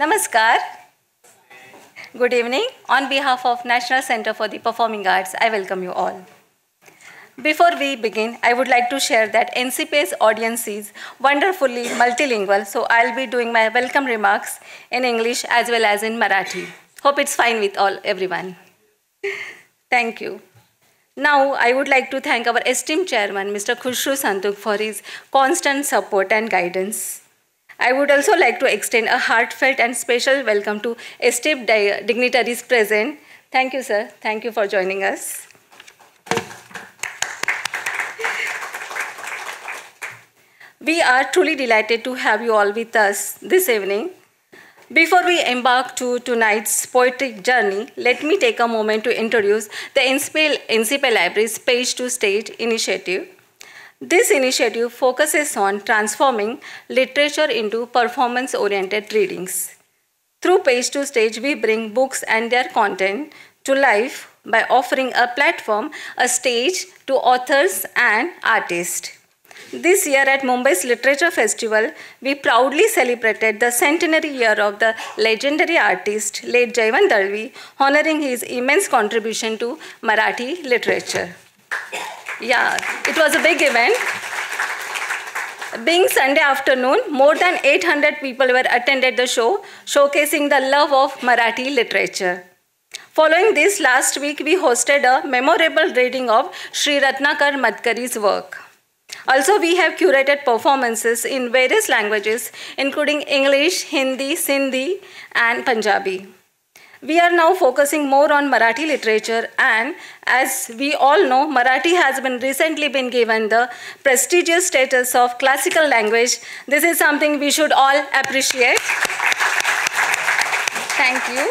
Namaskar. Good evening. On behalf of National Center for the Performing Arts, I welcome you all. Before we begin, I would like to share that NCP's audience is wonderfully multilingual, so I'll be doing my welcome remarks in English as well as in Marathi. Hope it's fine with everyone. Thank you. Now, I would like to thank our esteemed chairman, Mr. Khushru Santuk, for his constant support and guidance. I would also like to extend a heartfelt and special welcome to esteemed dignitaries present. Thank you, sir. Thank you for joining us. We are truly delighted to have you all with us this evening. Before we embark to tonight's poetic journey, let me take a moment to introduce the NCP Library's Page to Stage initiative. This initiative focuses on transforming literature into performance-oriented readings. Through Page to Stage, we bring books and their content to life by offering a platform, a stage to authors and artists. This year at Mumbai's Literature Festival, we proudly celebrated the centenary year of the legendary artist, late Jayant Dalvi, honoring his immense contribution to Marathi literature. Yeah, it was a big event. Being Sunday afternoon, more than 800 people were attended the show, showcasing the love of Marathi literature. Following this, last week we hosted a memorable reading of Sri Ratnakar Madkari's work. Also, we have curated performances in various languages, including English, Hindi, Sindhi, and Punjabi. We are now focusing more on Marathi literature, and as we all know, Marathi has recently been given the prestigious status of classical language. This is something we should all appreciate. Thank you.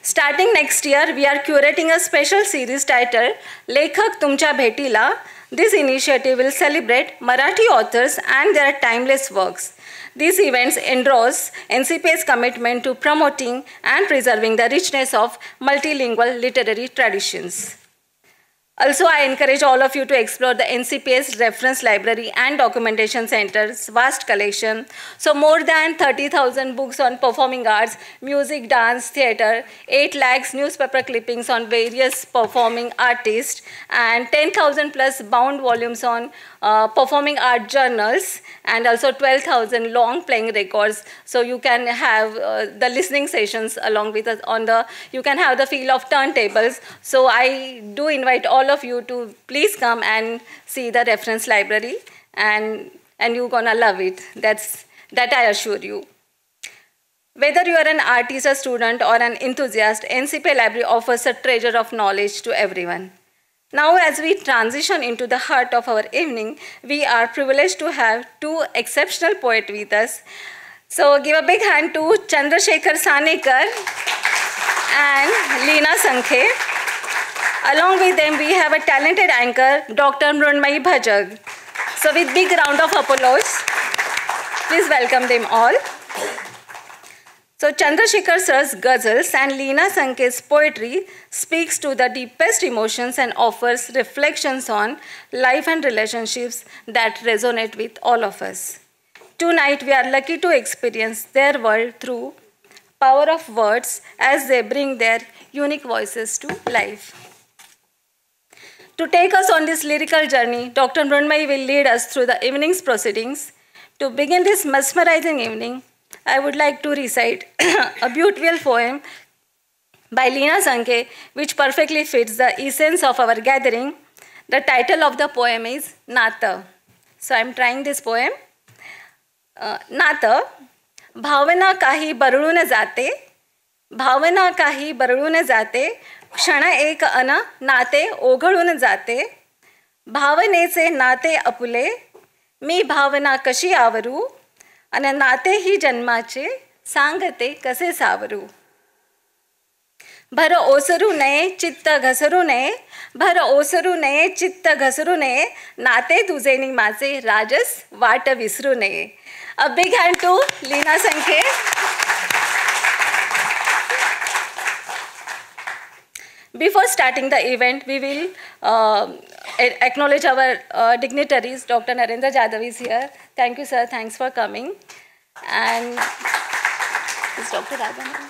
Starting next year, we are curating a special series titled Lekhak Tumcha Bhetila. This initiative will celebrate Marathi authors and their timeless works. These events endorse NCP's commitment to promoting and preserving the richness of multilingual literary traditions. Also, I encourage all of you to explore the NCP's reference library and documentation center's vast collection. So more than 30,000 books on performing arts, music, dance, theater, 8 lakhs newspaper clippings on various performing artists, and 10,000 plus bound volumes on performing art journals, and also 12,000 long playing records. So you can have the listening sessions along with us you can have the feel of turntables. So I do invite all of you to please come and see the reference library, and you're gonna love it. That I assure you. Whether you are an artist, a student, or an enthusiast, NCP Library offers a treasure of knowledge to everyone. Now, as we transition into the heart of our evening, we are privileged to have 2 exceptional poets with us. So give a big hand to Chandrasekhar Sanekar and Leena Sankhe. Along with them, we have a talented anchor, Dr. Mrunmayee Bhajak. So with big round of applause, please welcome them all. So Chandrasekhar sir's ghazals and Leena Sanke's poetry speaks to the deepest emotions and offers reflections on life and relationships that resonate with all of us. Tonight, we are lucky to experience their world through power of words as they bring their unique voices to life. To take us on this lyrical journey, Dr. Mrunmayee will lead us through the evening's proceedings. To begin this mesmerizing evening, I would like to recite a beautiful poem by Leena Sanke, which perfectly fits the essence of our gathering. The title of the poem is Nata. So I'm trying this poem. नातं, भावना काही बरळून जाते, भावना काही बरळून जाते, क्षण एक अन नाते ओघळून जाते, भावनेचे नाते आपुले, मी भावना कशी आवरू, अन नाते ही जन्माचे, सांगते कसे सावरू. भर ओसरू नये चित्त घसरू नये, भर ओसरू नये चित्त घसरू नये, नाते तुझे नि माझे राजस वाट विसरू नये. A big hand to Leena Sanke. Before starting the event, we will acknowledge our dignitaries. Dr. Narendra Jadhav is here. Thank you, sir. Thanks for coming. And is Dr. Radha?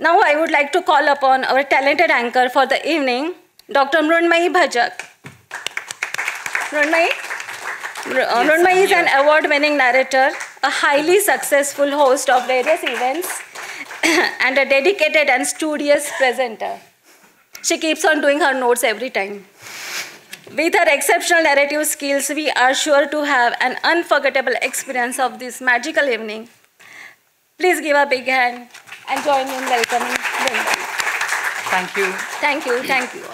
Now I would like to call upon our talented anchor for the evening, Dr. Mrunmayee Bhajak. Mrunmayee is an award-winning narrator, a highly successful host of various events, and a dedicated and studious presenter. She keeps on doing her notes every time. With her exceptional narrative skills, we are sure to have an unforgettable experience of this magical evening. Please give a big hand and join me in welcoming Mrunmayee. Thank you. Thank you. Thank you.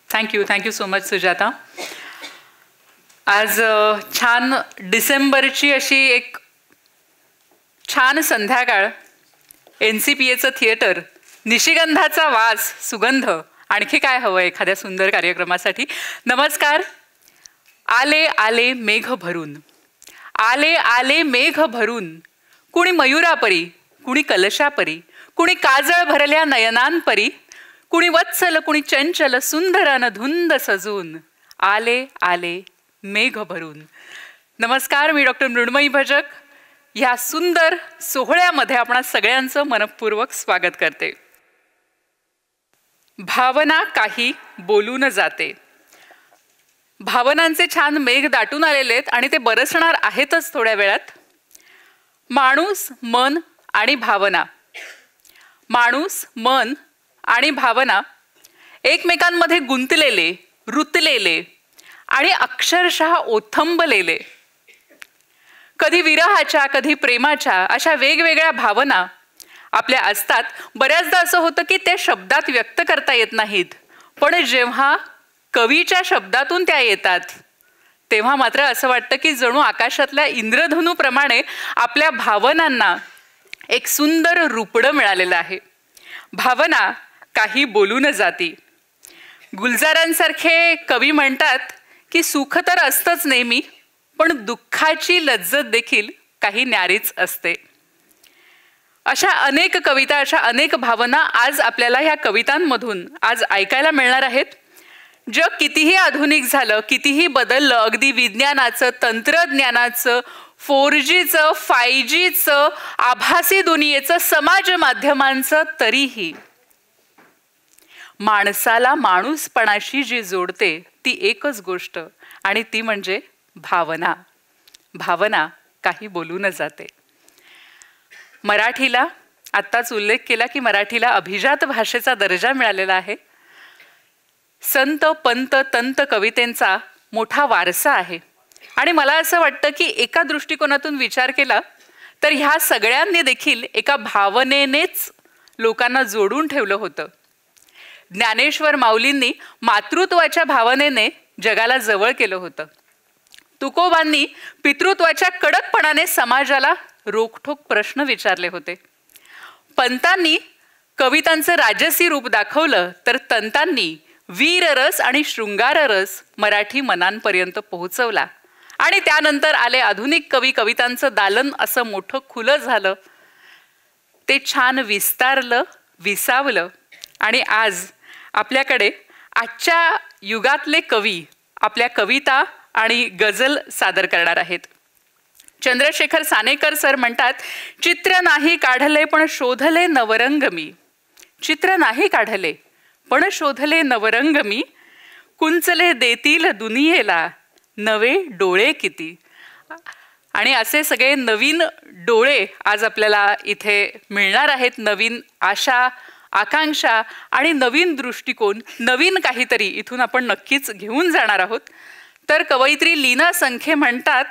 Thank you. Thank you so much, Sujata. आज छान डिसेंबरची अशी एक छान संध्याकाळ, NCPAचं theatre, निशिगंधाचा वास, सुगंध, आणखी काय हवं एखाद्या सुंदर कार्यक्रमासाठी. नमस्कार. आले आले मेघ भरून, आले आले मेघ भरून, कुणी मयुरापरी, कुणी कलशापरी, कुणी काजळ भरल्या नयनांपरी, कुणी वत्सल, कुणी चंचल, सुंदर धुंद सजून, आले आले मेघ भरून. नमस्कार. मी डॉक्टर मृण्मयी भजक ह्या सुंदर सोहळ्यामध्ये आपणा सगळ्यांचं मनपूर्वक स्वागत करते. भावना काही बोलून जाते. भावनांचे छान मेघ दाटून आलेले आहेत आणि ते बरसणार आहेतच थोड्या वेळात. माणूस, मन आणि भावना, माणूस, मन आणि भावना एकमेकांमध्ये गुंतलेले, रुतलेले आणि अक्षरशः ओथंबलेले. कधी विरहाच्या, कधी प्रेमाच्या, अशा वेगवेगळ्या भावना आपल्या असतात. बऱ्याचदा असं होतं की ते शब्दात व्यक्त करता येत नाहीत, पण जेव्हा कवीच्या शब्दातून त्या येतात तेव्हा मात्र असं वाटतं की जणू आकाशातल्या इंद्रधनुप्रमाणे आपल्या भावनांना एक सुंदर रूपडं मिळालेलं आहे. भावना काही बोलून जाती. गुलजारांसारखे कवी म्हणतात की सुख तर असतंच नेहमी, पण दुःखाची लज्जत देखील काही न्यारीच असते. अशा अनेक कविता, अशा अनेक भावना आज आपल्याला ह्या कवितांमधून आज ऐकायला मिळणार आहेत. जग कितीही आधुनिक झालं, कितीही बदललं, अगदी विज्ञानाचं, तंत्रज्ञानाचं, 4Gचं, 5Gचं, आभासी दुनियेचं, समाज माध्यमांचं, तरीही माणसाला माणूसपणाशी जी जोडते ती एकच गोष्ट, आणि ती म्हणजे भावना. भावना काही बोलून जाते. मराठीला आत्ताच उल्लेख केला की मराठीला अभिजात भाषेचा दर्जा मिळालेला आहे. संत, पंत, तंत कवितेंचा मोठा वारसा आहे. आणि मला असं वाटतं की एका दृष्टिकोनातून विचार केला तर ह्या सगळ्यांनी देखील एका भावनेनेच लोकांना जोडून ठेवलं होतं. ज्ञानेश्वर माऊलींनी मातृत्वाच्या भावनेने जगाला जवळ केलं होतं. तुकोबांनी पितृत्वाच्या कडकपणाने समाजाला रोखठोक प्रश्न विचारले होते. पंतांनी कवितांचं राजसी रूप दाखवलं तर तंतांनी वीररस आणि शृंगाररस मराठी मनांपर्यंत पोहोचवला. आणि त्यानंतर आले आधुनिक कवी. कवितांचं दालन असं मोठं खुलं झालं. ते छान विस्तारलं, विसावलं. आणि आज आपल्याकडे आजच्या युगातले कवी आपल्या कविता आणि गझल सादर करणार आहेत. चंद्रशेखर सानेकर सर म्हणतात, चित्र नाही काढले पण शोधले नवरंग मी. चित्र नाही काढले पण शोधले नवरंग मी. कुंचले देतील दुनियेला नवे डोळे किती. आणि असे सगळे नवीन डोळे आज आपल्याला इथे मिळणार आहेत. नवीन आशा, आकांक्षा आणि नवीन दृष्टिकोन, नवीन काहीतरी इथून आपण नक्कीच घेऊन जाणार आहोत. तर कवयित्री लीना संखे म्हणतात,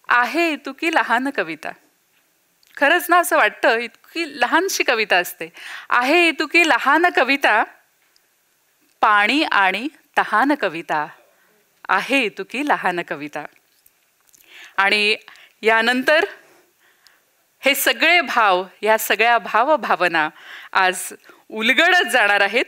आहे इतुकी लहान कविता. खरंच ना, असं वाटतं इतकी लहानशी कविता असते. आहे इतुकी लहान कविता, पाणी आणि तहान कविता. आहे इतुकी लहान कविता. आणि यानंतर हे सगळे भाव, या सगळ्या भावभावना आज उलगडत जाणार आहेत.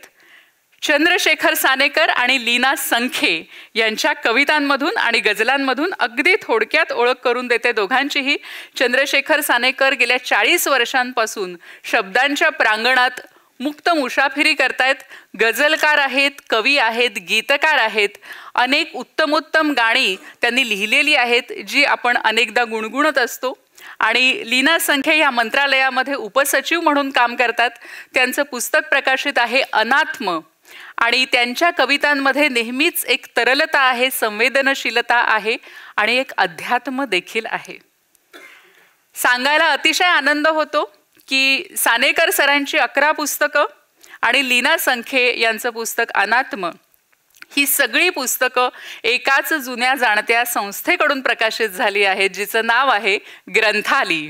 चंद्रशेखर सानेकर आणि लीना संखे यांच्या कवितांमधून आणि गझलांमधून अगदी थोडक्यात ओळख करून देते दोघांचीही. चंद्रशेखर सानेकर गेल्या 40 वर्षांपासून शब्दांच्या प्रांगणात मुक्त मुसाफिरी करतायत. गझलकार आहेत, कवी आहेत, गीतकार आहेत. अनेक उत्तमोत्तम गाणी त्यांनी लिहिलेली आहेत जी आपण अनेकदा गुणगुणत असतो. आणि लीना संखे या मंत्रालयामध्ये उपसचिव म्हणून काम करतात. त्यांचं पुस्तक प्रकाशित आहे अनात्म. आणि त्यांच्या कवितांमध्ये नेहमीच एक तरलता आहे, संवेदनशीलता आहे आणि एक अध्यात्म देखील आहे. सांगायला अतिशय आनंद होतो की सानेकर सरांची 11 पुस्तकं आणि लीना संखे यांचं पुस्तक अनात्म, ही सगळी पुस्तकं एकाच जुन्या जाणत्या संस्थेकडून प्रकाशित झाली आहेत, जिचं नाव आहे ग्रंथाली.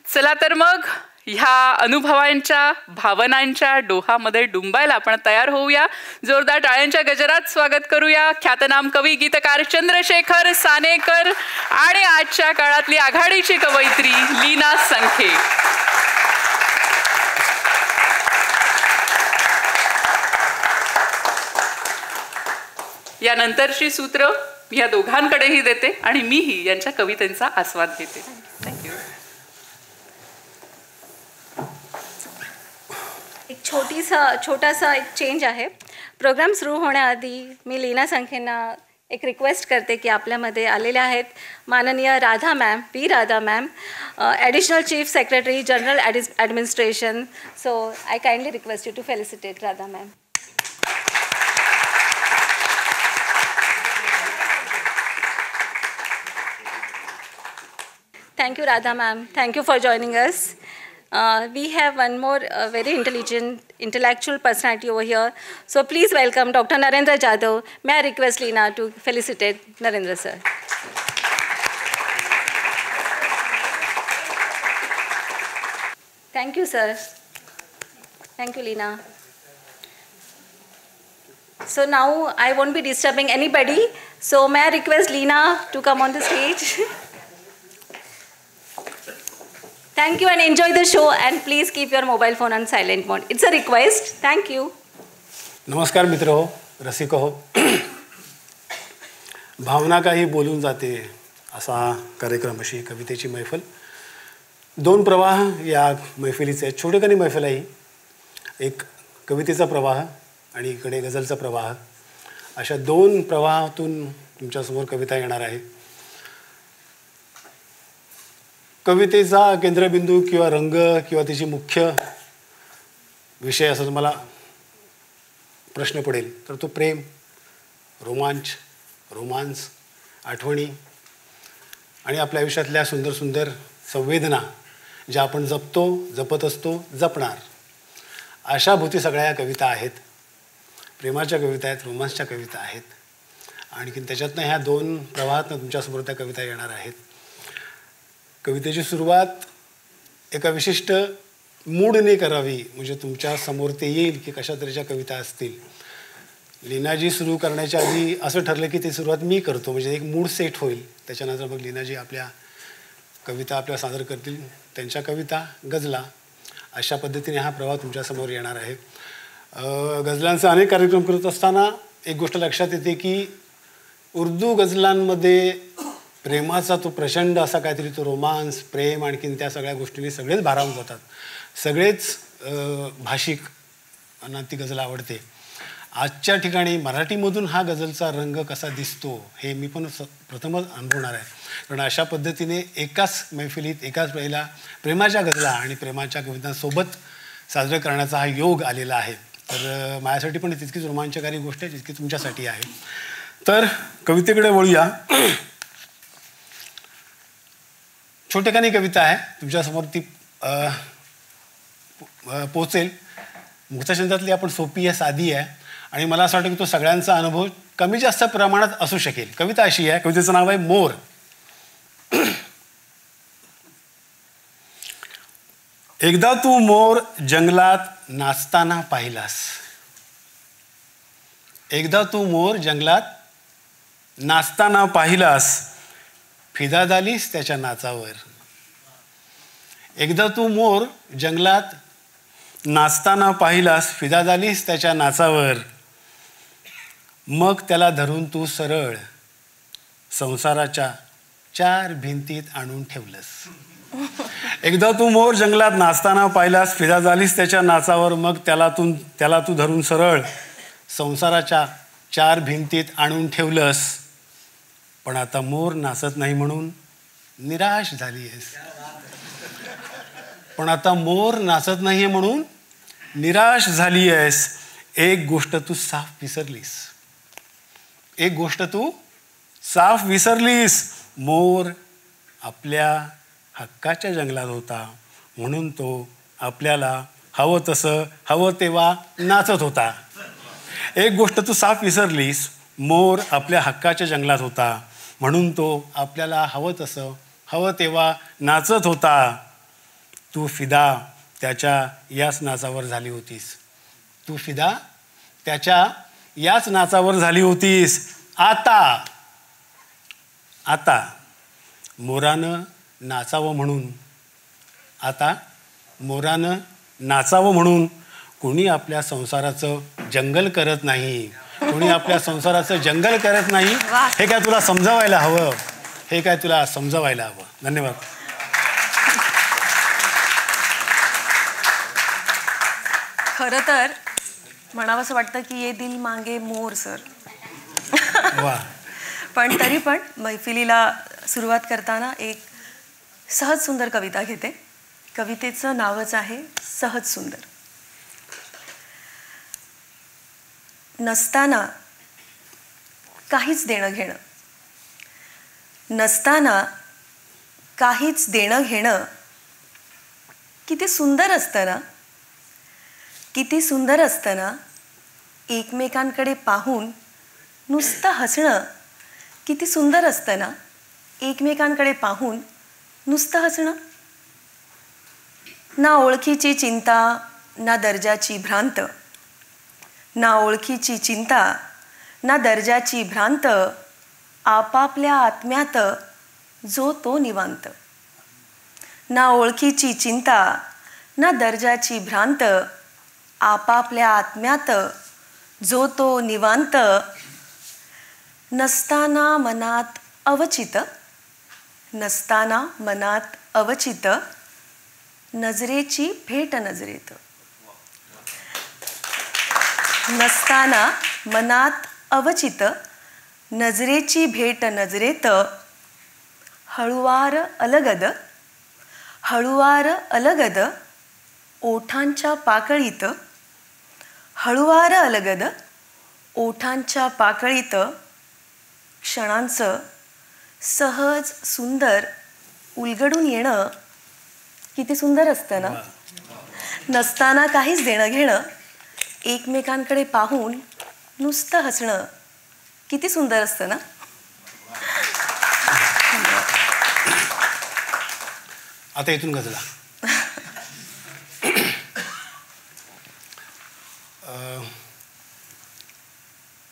चला तर मग ह्या अनुभवांच्या, भावनांच्या डोहामध्ये डुंबायला आपण तयार होऊया. जोरदार टाळ्यांच्या गजरात स्वागत करूया ख्यातनाम कवी, गीतकार चंद्रशेखर सानेकर आणि आजच्या काळातली आघाडीची कवयित्री लीना संखे. यानंतरची सूत्र या दोघांकडेही देते आणि मीही यांच्या कवितेचा आस्वाद घेते. थँक्यू. एक छोटासा एक चेंज आहे. प्रोग्राम सुरू होण्याआधी मी लीना संखेंना एक रिक्वेस्ट करते की आपल्यामध्ये आलेल्या आहेत माननीय Radha ma'am, P Radha ma'am, additional chief secretary general administration. So I kindly request you to felicitate Radha ma'am. Thank you, Radha ma'am. Thank you for joining us. We have one more very intelligent, intellectual personality over here. So please welcome Dr. Narendra Jadhav. May I request Leena to felicitate Narendra sir. Thank you, sir. Thank you, Leena. So now I won't be disturbing anybody. So may I request Leena to come on the stage. Thank you and enjoy the show and please keep your mobile phone on silent mode. It's a request. Thank you. नमस्कार मित्र हो, रसिक हो. भावना काही बोलून जाते असा कार्यक्रम, अशी कवितेची मैफल. 2 प्रवाह या मैफिलीचे आहेत. छोटेखानी मैफल आहे. एक कवितेचा प्रवाह आणि इकडे गझलचा प्रवाह. अशा 2 प्रवाहातून तुमच्यासमोर कविता येणार आहे. कवितेचा केंद्रबिंदू किंवा रंग किंवा तिची मुख्य विषय असा तुम्हाला प्रश्न पडेल तर तो प्रेम, रोमांस, आठवणी आणि आपल्या आयुष्यातल्या सुंदर सुंदर संवेदना ज्या आपण जपतो, जपत असतो, जपणार, अशा भोवती सगळ्या या कविता आहेत. प्रेमाच्या कविता आहेत, रोमांसच्या कविता आहेत. आणखीन त्याच्यातनं ह्या 2 प्रवाहातनं तुमच्यासमोर त्या कविता येणार आहेत. कवितेची सुरुवात एका विशिष्ट मूडने करावी, म्हणजे तुमच्या समोर ते येईल की कशा तऱ्हेच्या कविता असतील. लीनाजी सुरू करण्याच्या आधी असं ठरलं की ती सुरुवात मी करतो, म्हणजे एक मूड सेट होईल. त्याच्यानंतर मग लीनाजी आपल्या कविता आपल्या सादर करतील, त्यांच्या कविता गझला. अशा पद्धतीने हा प्रवाह तुमच्यासमोर येणार आहे. गझलांचे अनेक कार्यक्रम करत असताना एक गोष्ट लक्षात येते की उर्दू गझलांमध्ये प्रेमाचा तो प्रचंड असा काहीतरी तो रोमांस, प्रेम, आणखीन त्या सगळ्या गोष्टींनी सगळेच भारावून जातात. सगळेच भाषिकांना ती गझल आवडते. आजच्या ठिकाणी मराठीमधून हा गझलचा रंग कसा दिसतो हे मी पण प्रथमच अनुभवणार आहे. कारण अशा पद्धतीने एकाच मैफिलीत एकाच वेळेला प्रेमाच्या गझला आणि प्रेमाच्या कवितांसोबत साजरं करण्याचा हा योग आलेला आहे. तर माझ्यासाठी पण तितकीच रोमांचकारी गोष्ट आहे जितकी तुमच्यासाठी आहे. तर कवितेकडे वळूया. छोटेखानी कविता आहे तुमच्यासमोर, ती पोचेल. मुक्तछंदातली आपण सोपी आहे, साधी आहे आणि मला असं वाटतं की तो सगळ्यांचा अनुभव कमी जास्त प्रमाणात असू शकेल. कविता अशी आहे, कवितेचं नाव आहे मोर. एकदा तू मोर जंगलात नाचताना पाहिलास. एकदा तू मोर जंगलात नाचताना पाहिलास, फिदा झालीस त्याच्या नाचावर. एकदा तू मोर जंगलात नाचताना पाहिलास, फिदा झालीस त्याच्या नाचावर. मग त्याला धरून तू सरळ संसाराच्या 4 भिंतीत आणून ठेवलंस. एकदा तू मोर जंगलात नाचताना पाहिलास, फिदा झालीस त्याच्या नाचावर. मग त्याला तू धरून सरळ संसाराच्या 4 भिंतीत आणून ठेवलंस. पण आता मोर नाचत नाही म्हणून निराश झाली आहेस. पण आता मोर नाचत नाहीये म्हणून निराश झाली आहेस. एक गोष्ट तू साफ विसरलीस. एक गोष्ट तू साफ विसरलीस. मोर आपल्या हक्काच्या जंगलात होता म्हणून तो आपल्याला हवं तसं हवं तेव्हा नाचत होता. एक गोष्ट तू साफ विसरलीस. मोर आपल्या हक्काच्या जंगलात होता म्हणून तो आपल्याला हवं तसं हवं तेव्हा नाचत होता. तू फिदा त्याच्या याच नाचावर झाली होतीस. तू फिदा त्याच्या याच नाचावर झाली होतीस. आता मोरानं नाचावं म्हणून, आता मोरानं नाचावं म्हणून कोणी आपल्या संसाराचं जंगल करत नाही. कोणी आपल्या संसाराचं जंगल करत नाही. हे काय तुला समजावायला हवं. हे काय तुला समजावायला हवं. धन्यवाद. खरं तर म्हणावंसं वाटतं की ये दिल मांगे मोर सर. वा. पण तरी पण मैफिलीला सुरुवात करताना एक सहज सुंदर कविता घेते. कवितेचं नावच आहे सहज सुंदर. नसताना काहीच देणं घेणं, नसताना काहीच देणं घेणं किती सुंदर असतं ना. किती सुंदर असतं ना. एकमेकांकडे पाहून नुसतं हसणं किती सुंदर असतं ना. एकमेकांकडे पाहून नुसतं हसणं. ना ओळखीची चिंता ना दर्जाची भ्रांत. ना ओळखीची चिंता ना दर्जाची भ्रांत. आपापल्या आत्म्यात जो तो निवांत. ना ओळखीची चिंता ना दर्जाची भ्रांत. आपापल्या आत्म्यात जो तो निवांत. नसताना मनात अवचित, नसताना मनात अवचित. नजरेची भेट नजरेत. नसताना मनात अवचित. नजरेची भेट नजरेत. हळुवार अलगद, हळुवार अलगद. ओठांच्या पाकळीत. हळुवार अलगद ओठांच्या पाकळीत. क्षणांचं सहज सुंदर उलगडून येणं किती सुंदर असतं ना. नसताना काहीच देणं घेणं, एकमेकांकडे पाहून नुसतं हसणं किती सुंदर असतं ना. आता इथून गझला.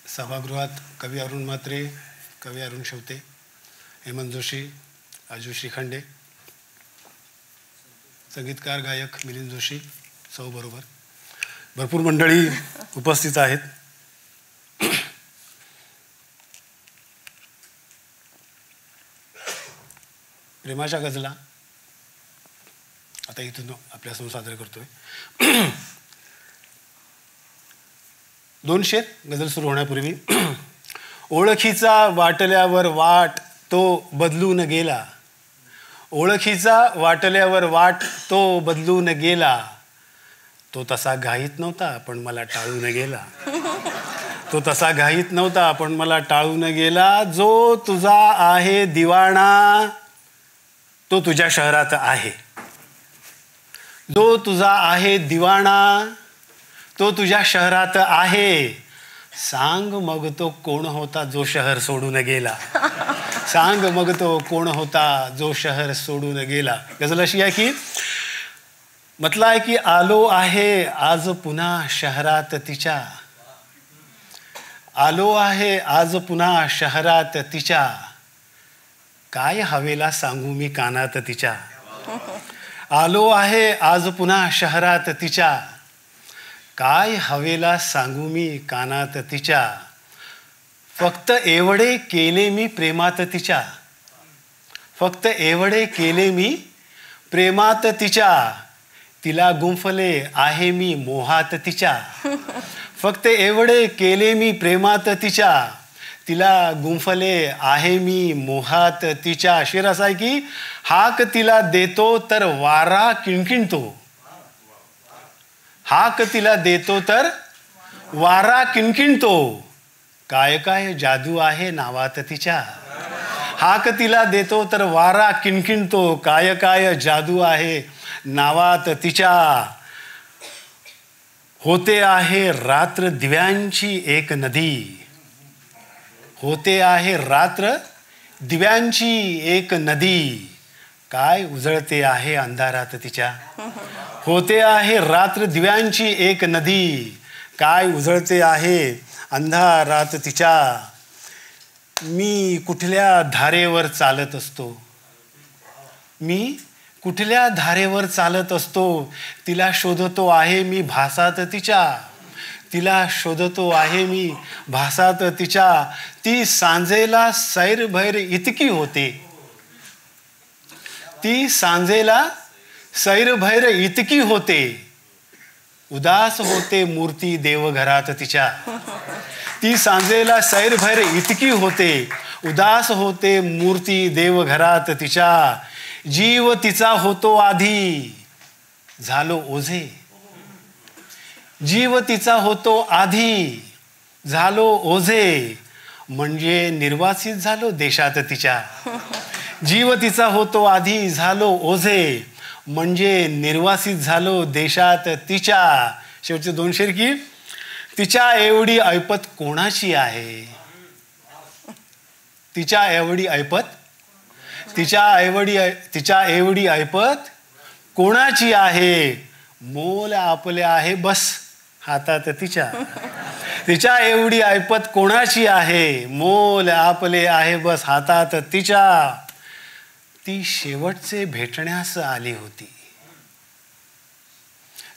सभागृहात कवी अरुण म्हात्रे, कवी अरुण शेवते, हेमंत जोशी, अजू श्रीखंडे, संगीतकार गायक मिलिंद जोशी सौ बरोबर भरपूर मंडळी उपस्थित आहेत. प्रेमाच्या गजला आता इथून आपल्यासमोर सादर करतोय. 2 शेर गजल सुरू होण्यापूर्वी. ओळखीचा वाटल्यावर वाट तो बदलून गेला, ओळखीचा वाटल्यावर वाट तो बदलून गेला, तो तसा घाईत नव्हता पण मला टाळून गेला, तो तसा घाईत नव्हता पण मला टाळून गेला. जो तुझा आहे दिवाणा तो तुझ्या शहरात आहे, जो तुझा आहे दिवाणा तो तुझ्या शहरात आहे. सांग मग तो कोण होता जो शहर सोडून गेला, सांग मग तो कोण होता जो शहर सोडून गेला. गजल अशी आहे की म्हटलं आहे की आलो आहे आज पुन्हा शहरात तिच्या, आलो आहे आज पुन्हा शहरात तिच्या, काय हवेला सांगू मी कानात तिच्या. आलो आहे आज पुन्हा शहरात तिच्या, काय हवेला सांगू मी कानात तिच्या. फक्त एवढे केले मी प्रेमात तिच्या, फक्त एवढे केले मी प्रेमात तिच्या, तिला गुंफले आहे मी मोहात तिच्या. फक्त एवढे केले मी प्रेमात तिच्या, तिला गुंफले आहे मी मोहात तिच्या. शेर असा आहे की हाक तिला देतो तर वारा किणकिणतो, हाक तिला देतो तर वारा किणकिणतो, काय काय जादू आहे नावात तिच्या. हाक तिला देतो तर वारा किणकिणतो, काय काय जादू आहे नावात तिच्या. होते आहे रात्र दिव्यांची एक नदी, होते आहे रात्र दिव्यांची एक नदी, काय उजळते आहे अंधारात तिच्या. होते आहे रात्र दिव्यांची एक नदी, काय उजळते आहे अंधारात तिच्या. मी कुठल्या धारेवर चालत असतो, मी कुठल्या धारेवर चालत असतो, तिला शोधतो आहे मी भासात तिच्या, तिला शोधतो आहे मी भासात तिच्या. ती सांजेला सैरभैर इतकी होते, ती सांजेला सैरभैर इतकी होते, उदास होते मूर्ती देवघरात तिच्या. ती सांजेला सैरभैर इतकी होते, उदास होते मूर्ती देवघरात तिच्या. जीव तिचा होतो आधी झालो ओझे, जीव तिचा होतो आधी झालो ओझे, म्हणजे निर्वासित झालो देशात तिच्या. जीव तिचा होतो आधी झालो ओझे, म्हणजे निर्वासित झालो देशात तिच्या. शेवटचे 2 शेर की तिच्या एवढी ऐपत कोणाची आहे, तिच्या एवढी ऐपत, तिच्या एवढी ऐपत कोणाची आहे. मोल आपले आहे बस हातात तिच्या, तिच्या एवढी ऐपत कोणाची आहे. मोल आपले आहे बस हातात तिच्या. ती शेवटचे भेटण्यास आली होती,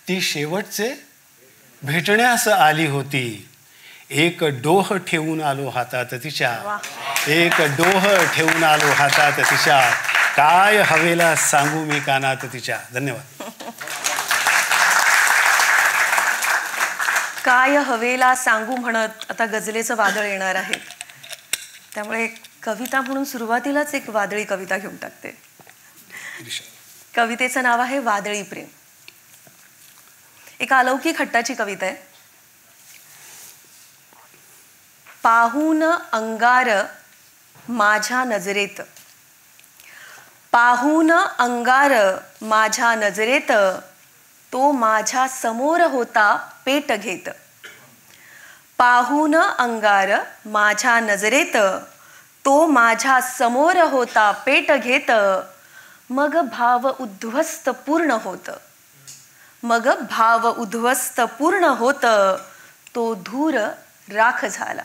ती शेवटचे भेटण्यास आली होती. एक डोह ठेवून आलो हातात तिच्या, एक डोह ठेवून आलो हातात तिच्या, काय हवेला सांगू मी कानात तिच्या. धन्यवाद. काय हवेला सांगू म्हणत आता गझलेचं वादळ येणार आहे, त्यामुळे कविता म्हणून सुरुवातीलाच एक वादळी कविता घेऊन टाकते. कवितेचं नाव आहे वादळी प्रेम. एक अलौकिक हट्टाची कविता आहे. पाहून अंगार माझ्या नजरेत, पाहून अंगार माझ्या नजरेत, तो माझ्या समोर होता पेट घेत. पाहून अंगार माझ्या नजरेत, तो माझ्या समोर होता पेट घेत. मग भाव उद्ध्वस्त पूर्ण होत, मग भाव उद्ध्वस्त पूर्ण होत, तो धूर राख झाला.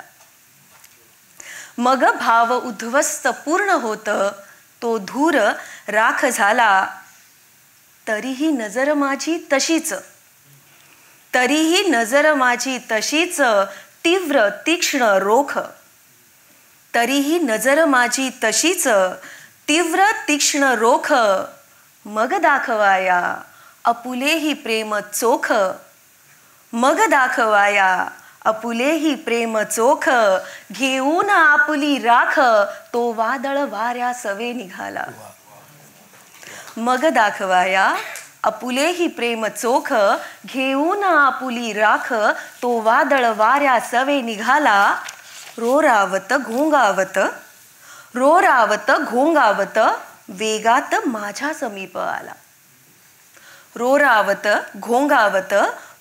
मग भाव उद्ध्वस्त पूर्ण होत, तो धूर राख झाला. तरीही नजर माझी तशीच, तरीही नजर माझी तशीच तीव्र तीक्ष्ण रोख, तरीही नजर माझी तशीच तीव्र तीक्ष्ण रोख, मग दाखवाया आपुलेही प्रेम चोख, मग दाखवाया आपुलेही प्रेम चोख, घेऊन आपुली राख तो वादळ वाऱ्या सवे निघाला. मग दाखवाया आपुलेही प्रेम चोख, घेऊन आपुली राख तो वादळ वाऱ्या सवे निघाला. रोरावत घोंगावत, रोरावत घोंगावत वेगात माझ्या समीप आला. रोरावत घोंगावत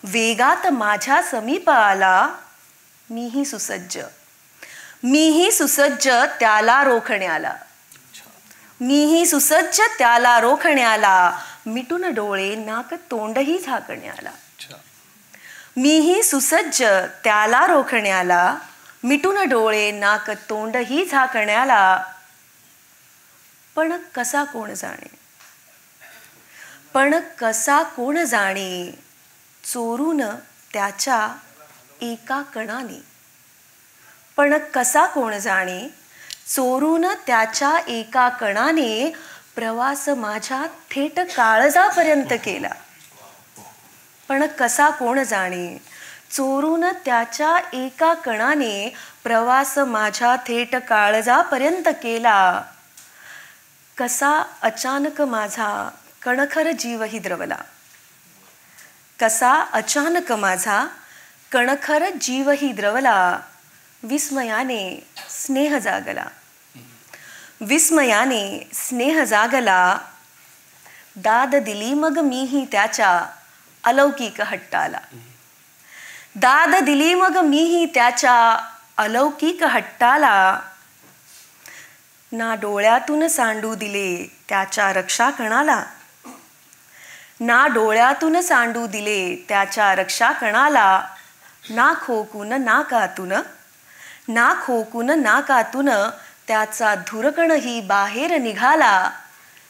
वेगात माझ्या समीप आला. मीही सुसज्ज, मीही सुसज्ज त्याला रोखण्याला, मीही सुसज्ज त्याला रोखण्याला, मिटून डोळे नाक तोंडही झाकण्याला. मीही सुसज्ज त्याला रोखण्याला, मिटून डोळे नाक तोंडही झाकण्याला. पण कसा कोण जाणे, पण कसा कोण जाणे चोरून त्याच्या एका कणाने, पण कसा कोण जाणे चोरून त्याच्या एका कणाने प्रवास माझ्या थेट काळजापर्यंत केला. पण कसा कोण जाणे चोरून त्याच्या एका कणाने प्रवास माझ्या थेट काळजापर्यंत केला. कसा अचानक माझा कणखर जीवही द्रवला, कसा अचानक माझा कणखर जीवही द्रवला. विस्मयाने स्नेह जागला, विस्मयाने स्नेह जागला. दाद दिली मग मीही त्याच्या अलौकिक हट्टाला, दाद दिली मग मीही त्याच्या अलौकिक हट्टाला. ना डोळ्यातून सांडू दिले त्याच्या रक्षाकणाला, ना डोळ्यातून सांडू दिले त्याच्या रक्षाकणाला. ना खोकून नाकातून, ना खोकून नाकातून त्याचा धुरकणही बाहेर निघाला.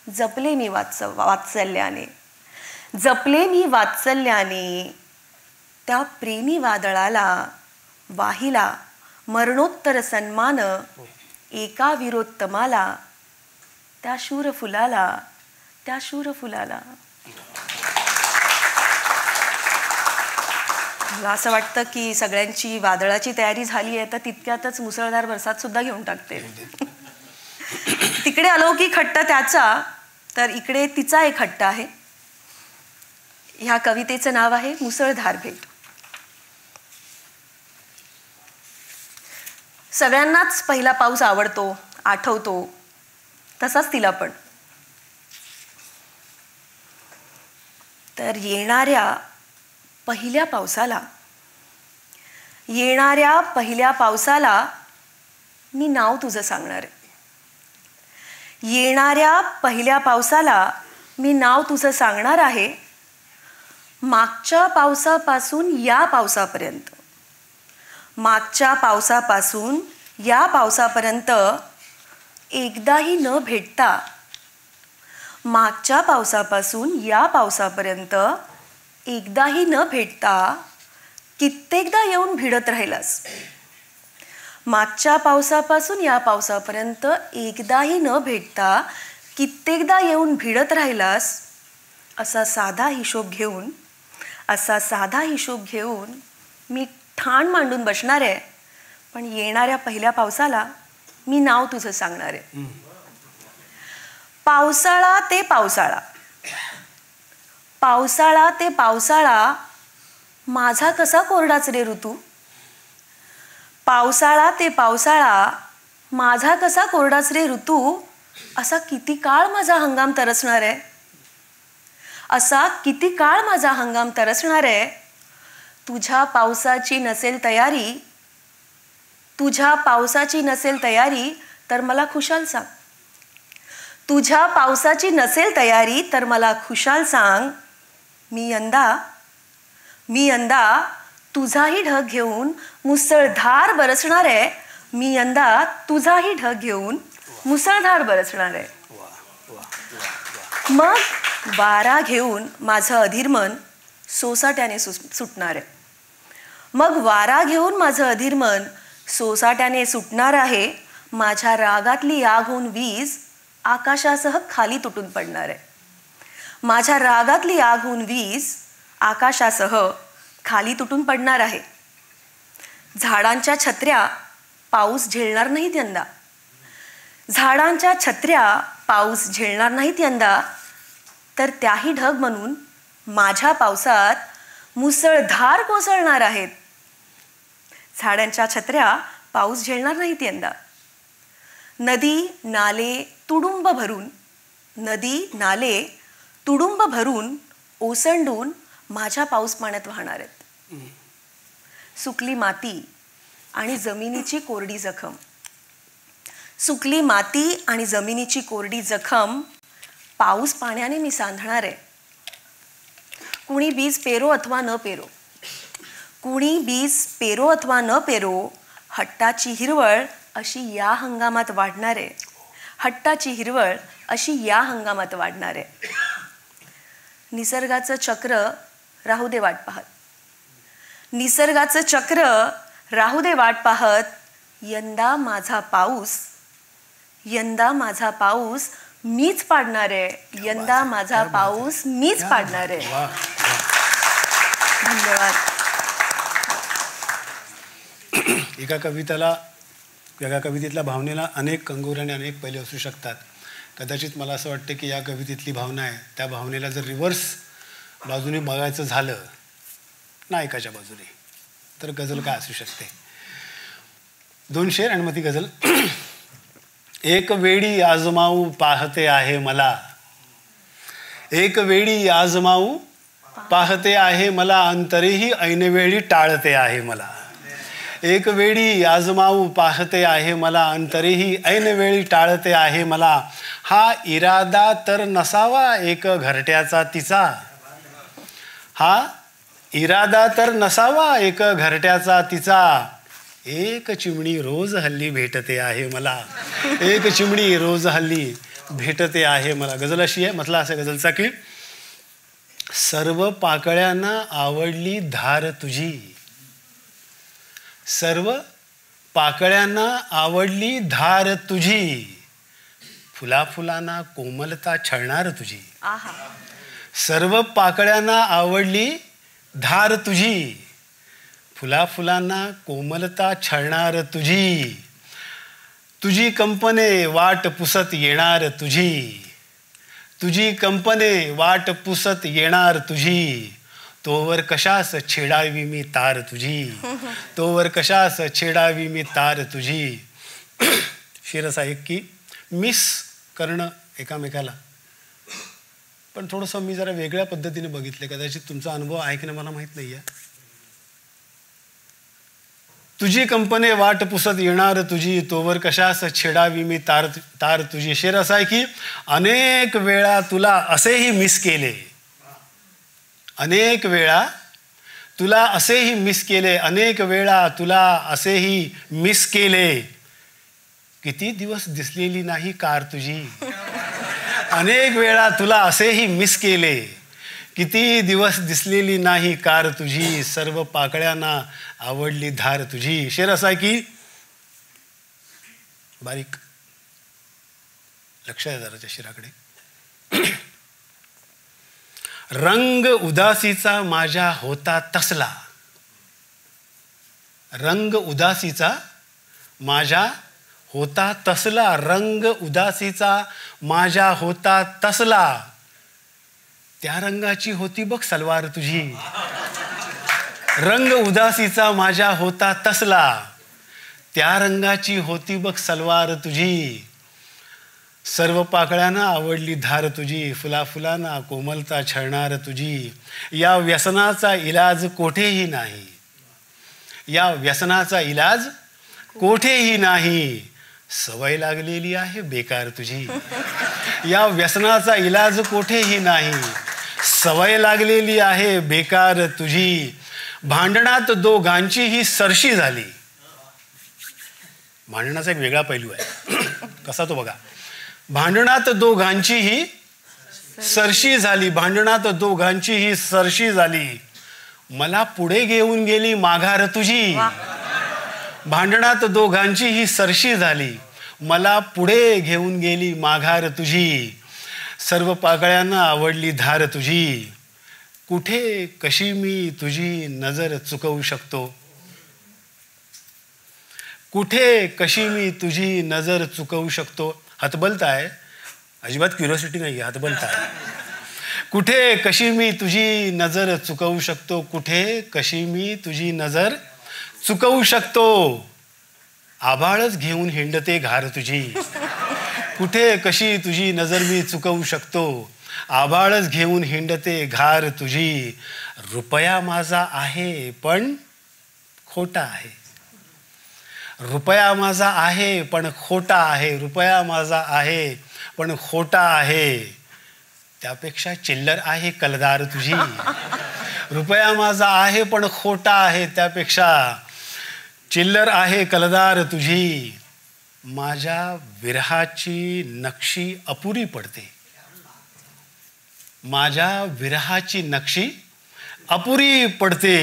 जपले मी वात्सल्याने, जपले मी वात्सल्याने त्या प्रेमी वादळाला. वाहिला मरणोत्तर सन्मान एका वीरोत्तमाला, त्या शूर फुलाला, त्या शूर फुलाला. मला असं वाटतं की सगळ्यांची वादळाची तयारी झाली आहे, तर तितक्यातच मुसळधार बरसात सुद्धा घेऊन टाकते. तिकडे अलौकिक हट्ट त्याचा, तर इकडे तिचा एक हट्ट आहे. ह्या कवितेचं नाव आहे मुसळधार भेट. सगळ्यांनाच पहिला पाऊस आवडतो, आठवतो, तसाच तिला पण. तर येणाऱ्या पहिल्या पावसाला, येणाऱ्या पहिल्या पावसाला मी नाव तुझं सांगणार आहे. येणाऱ्या पहिल्या पावसाला मी नाव तुझं सांगणार आहे. मागच्या पावसापासून या पावसापर्यंत, मागच्या पावसापासून या पावसापर्यंत एकदाही न भेटता, मागच्या पावसापासून या पावसापर्यंत एकदाही न भेटता कित्येकदा येऊन भिडत राहिलास. मागच्या पावसापासून या पावसापर्यंत एकदाही न भेटता कित्येकदा येऊन भिडत राहिलास. असा साधा हिशोब घेऊन, असा साधा हिशोब घेऊन मी ठाण मांडून बसणार आहे. पण येणाऱ्या पहिल्या पावसाला मी नाव तुझं सांगणार आहे. पावसाळा ते पावसाळा, पावसाळा ते पावसाळा माझा कसा कोरडाच रे ऋतू. पावसाळा ते पावसाळा माझा कसा कोरडाच रे ऋतू. असा किती काळ माझा हंगाम तरसणार आहे, असा किती काळ माझा हंगाम तरसणार आहे. तुझ्या पावसाची नसेल तयारी, तुझ्या पावसाची नसेल तयारी तर मला खुशाल सांग. तुझ्या पावसाची नसेल तयारी तर मला खुशाल सांग. मी यंदा तुझाही ढग घेऊन मुसळधार बरसणार आहे. मी यंदा तुझाही ढग घेऊन मुसळधार बरसणार आहे. मग वारा घेऊन माझं अधीरमन सोसाट्याने सुटणार आहे. मग वारा घेऊन माझं अधीरमन सोसाट्याने सुटणार आहे. माझ्या रागातली आग होऊन वीज आकाशासह खाली तुटून पडणार आहे. माझ्या रागातली आग होऊन वीज आकाशासह खाली तुटून पडणार आहे. झाडांच्या छत्र्या पाऊस झेलणार नाहीत यंदा. झाडांच्या छत्र्या पाऊस झेलणार नाहीत यंदा. तर त्याही ढग म्हणून माझ्या पावसात मुसळधार कोसळणार आहेत. झाडांच्या छत्र्या पाऊस झेलणार नाहीत यंदा. नदी नाले तुडुंब भरून, नदी नाले तुडुंब भरून ओसंडून माझ्या पाऊस पाण्यात वाहणार आहेत. सुकली माती आणि जमिनीची कोरडी जखम, सुकली माती आणि जमिनीची कोरडी जखम पाऊस पाण्याने मी सांधणार आहे. कुणी बीज पेरो अथवा न पेरो, कुणी बीज पेरो अथवा न पेरो, हट्टाची हिरवळ अशी या हंगामात वाढणार आहे. हट्टाची हिरवळ अशी या हंगामात वाढणार आहे. निसर्गाचं चक्र राहू दे वाट पाहत, निसर्गाचं चक्र राहू दे वाट पाहत. यंदा माझा पाऊस, यंदा माझा पाऊस मीच पाडणार आहे. यंदा माझा पाऊस मीच पाडणार आहे. धन्यवाद. एका कवितेतल्या भावनेला अनेक कंगोरे आणि अनेक पैलू असू शकतात. कदाचित मला असं वाटतं की या कवितेतली भावना आहे त्या भावनेला जर रिव्हर्स बाजूने बघायचं झालं, नायकाच्या बाजूने, तर गझल काय असू शकते. 2 शेर आणि मग ती गझल. एक वेळी आजमाऊ पाहते आहे मला, एक वेळी आजमाऊ पाहते आहे मला, अंतरेही ऐनवेळी टाळते आहे मला. एक वेळी आजमाऊ पाहते आहे मला, अंतरेही ऐनवेळी टाळते आहे मला. हा इरादा तर नसावा एक घरट्याचा तिचा, हा इरादा तर नसावा एक घरट्याचा तिचा. एक चिमणी रोज हल्ली भेटते आहे मला, एक चिमणी रोज हल्ली भेटते आहे मला. गझल अशी आहे, म्हटलं असं गझलचा की सर्व पाकळ्यांना आवडली धार तुझी, सर्व पाकळ्यांना आवडली धार तुझी, फुलाफुलांना कोमलता छळणार तुझी. सर्व पाकळ्यांना आवडली धार तुझी, फुलाफुलांना कोमलता छळणार तुझी. तुझी कंपने वाट पुसत येणार तुझी, तुझी कंपने वाट पुसत येणार तुझी. तोवर कशास छेडावी मी तार तुझी, तोवर कशास छेडावी मी तार तुझी. शेर असा एक की मिस करणं एकामेकाला, पण थोडंसं मी जरा वेगळ्या पद्धतीने बघितले. कदाचित तुमचा अनुभव आहे की नाही मला माहीत नाही आहे. तुझी कंपने वाट पुसत येणार तुझी, तोवर कशास छेडावी मी तार तार तुझी. शेर असा आहे की अनेक वेळा तुला असेही मिस केले, अनेक वेळा तुला असेही मिस केले, अनेक वेळा तुला असेही मिस केले. किती दिवस दिसलेली नाही कार तुझी, अनेक वेळा तुला असेही मिस केले. किती दिवस दिसलेली नाही कार तुझी, सर्व पाकळ्यांना आवडली धार तुझी. शेर असा की बारीक लक्ष आहे जराच्या शिराकडे. रंग उदासीचा माझ्या होता तसला, रंग उदासीचा माझ्या होता तसला, रंग उदासीचा माझ्या होता तसला. त्या रंगाची होती बघ सलवार तुझी, रंग उदासीचा माझ्या होता तसला, त्या रंगाची होती बघ सलवार तुझी. सर्व पाकळ्यांना आवडली धार तुझी, फुलाफुलांना कोमलता छळणार तुझी. या व्यसनाचा इलाज कोठेही नाही, या व्यसनाचा इलाज कोठेही नाही, सवय लागलेली आहे बेकार तुझी. या व्यसनाचा इलाज कोठेही नाही, सवय लागलेली आहे बेकार तुझी. भांडणात दोघांची ही सरशी झाली. भांडणाचा एक वेगळा पैलू आहे, कसा तो बघा. भांडणात दोघांची ही सरशी झाली, भांडणात दोघांची ही सरशी झाली, मला पुढे घेऊन गेली माघार तुझी. भांडणात दोघांची ही सरशी झाली, मला पुढे घेऊन गेली माघार तुझी. सर्व पाकळ्यांना आवडली धार तुझी, कुठे कशी मी तुझी नजर चुकवू शकतो. कुठे कशी मी तुझी नजर चुकवू शकतो. हतबलताय, अजिबात क्युरिओसिटी नाही आहे, हतबलताय. कुठे कशी मी तुझी नजर चुकवू शकतो, कुठे कशी मी तुझी नजर चुकवू शकतो. आभाळच घेऊन हिंडते घार तुझी, कुठे कशी तुझी नजर मी चुकवू शकतो. आभाळच घेऊन हिंडते घार तुझी. रुपया माझा आहे पण खोटा आहे. रुपया माझा आहे पण खोटा आहे. रुपया माझा आहे पण खोटा आहे. त्यापेक्षा चिल्लर आहे कलदार तुझी. रुपया माझा आहे पण खोटा आहे, त्यापेक्षा चिल्लर आहे कलदार तुझी. माझ्या विरहाची नक्षी अपुरी पडते. माझ्या विरहाची नक्षी अपुरी पडते.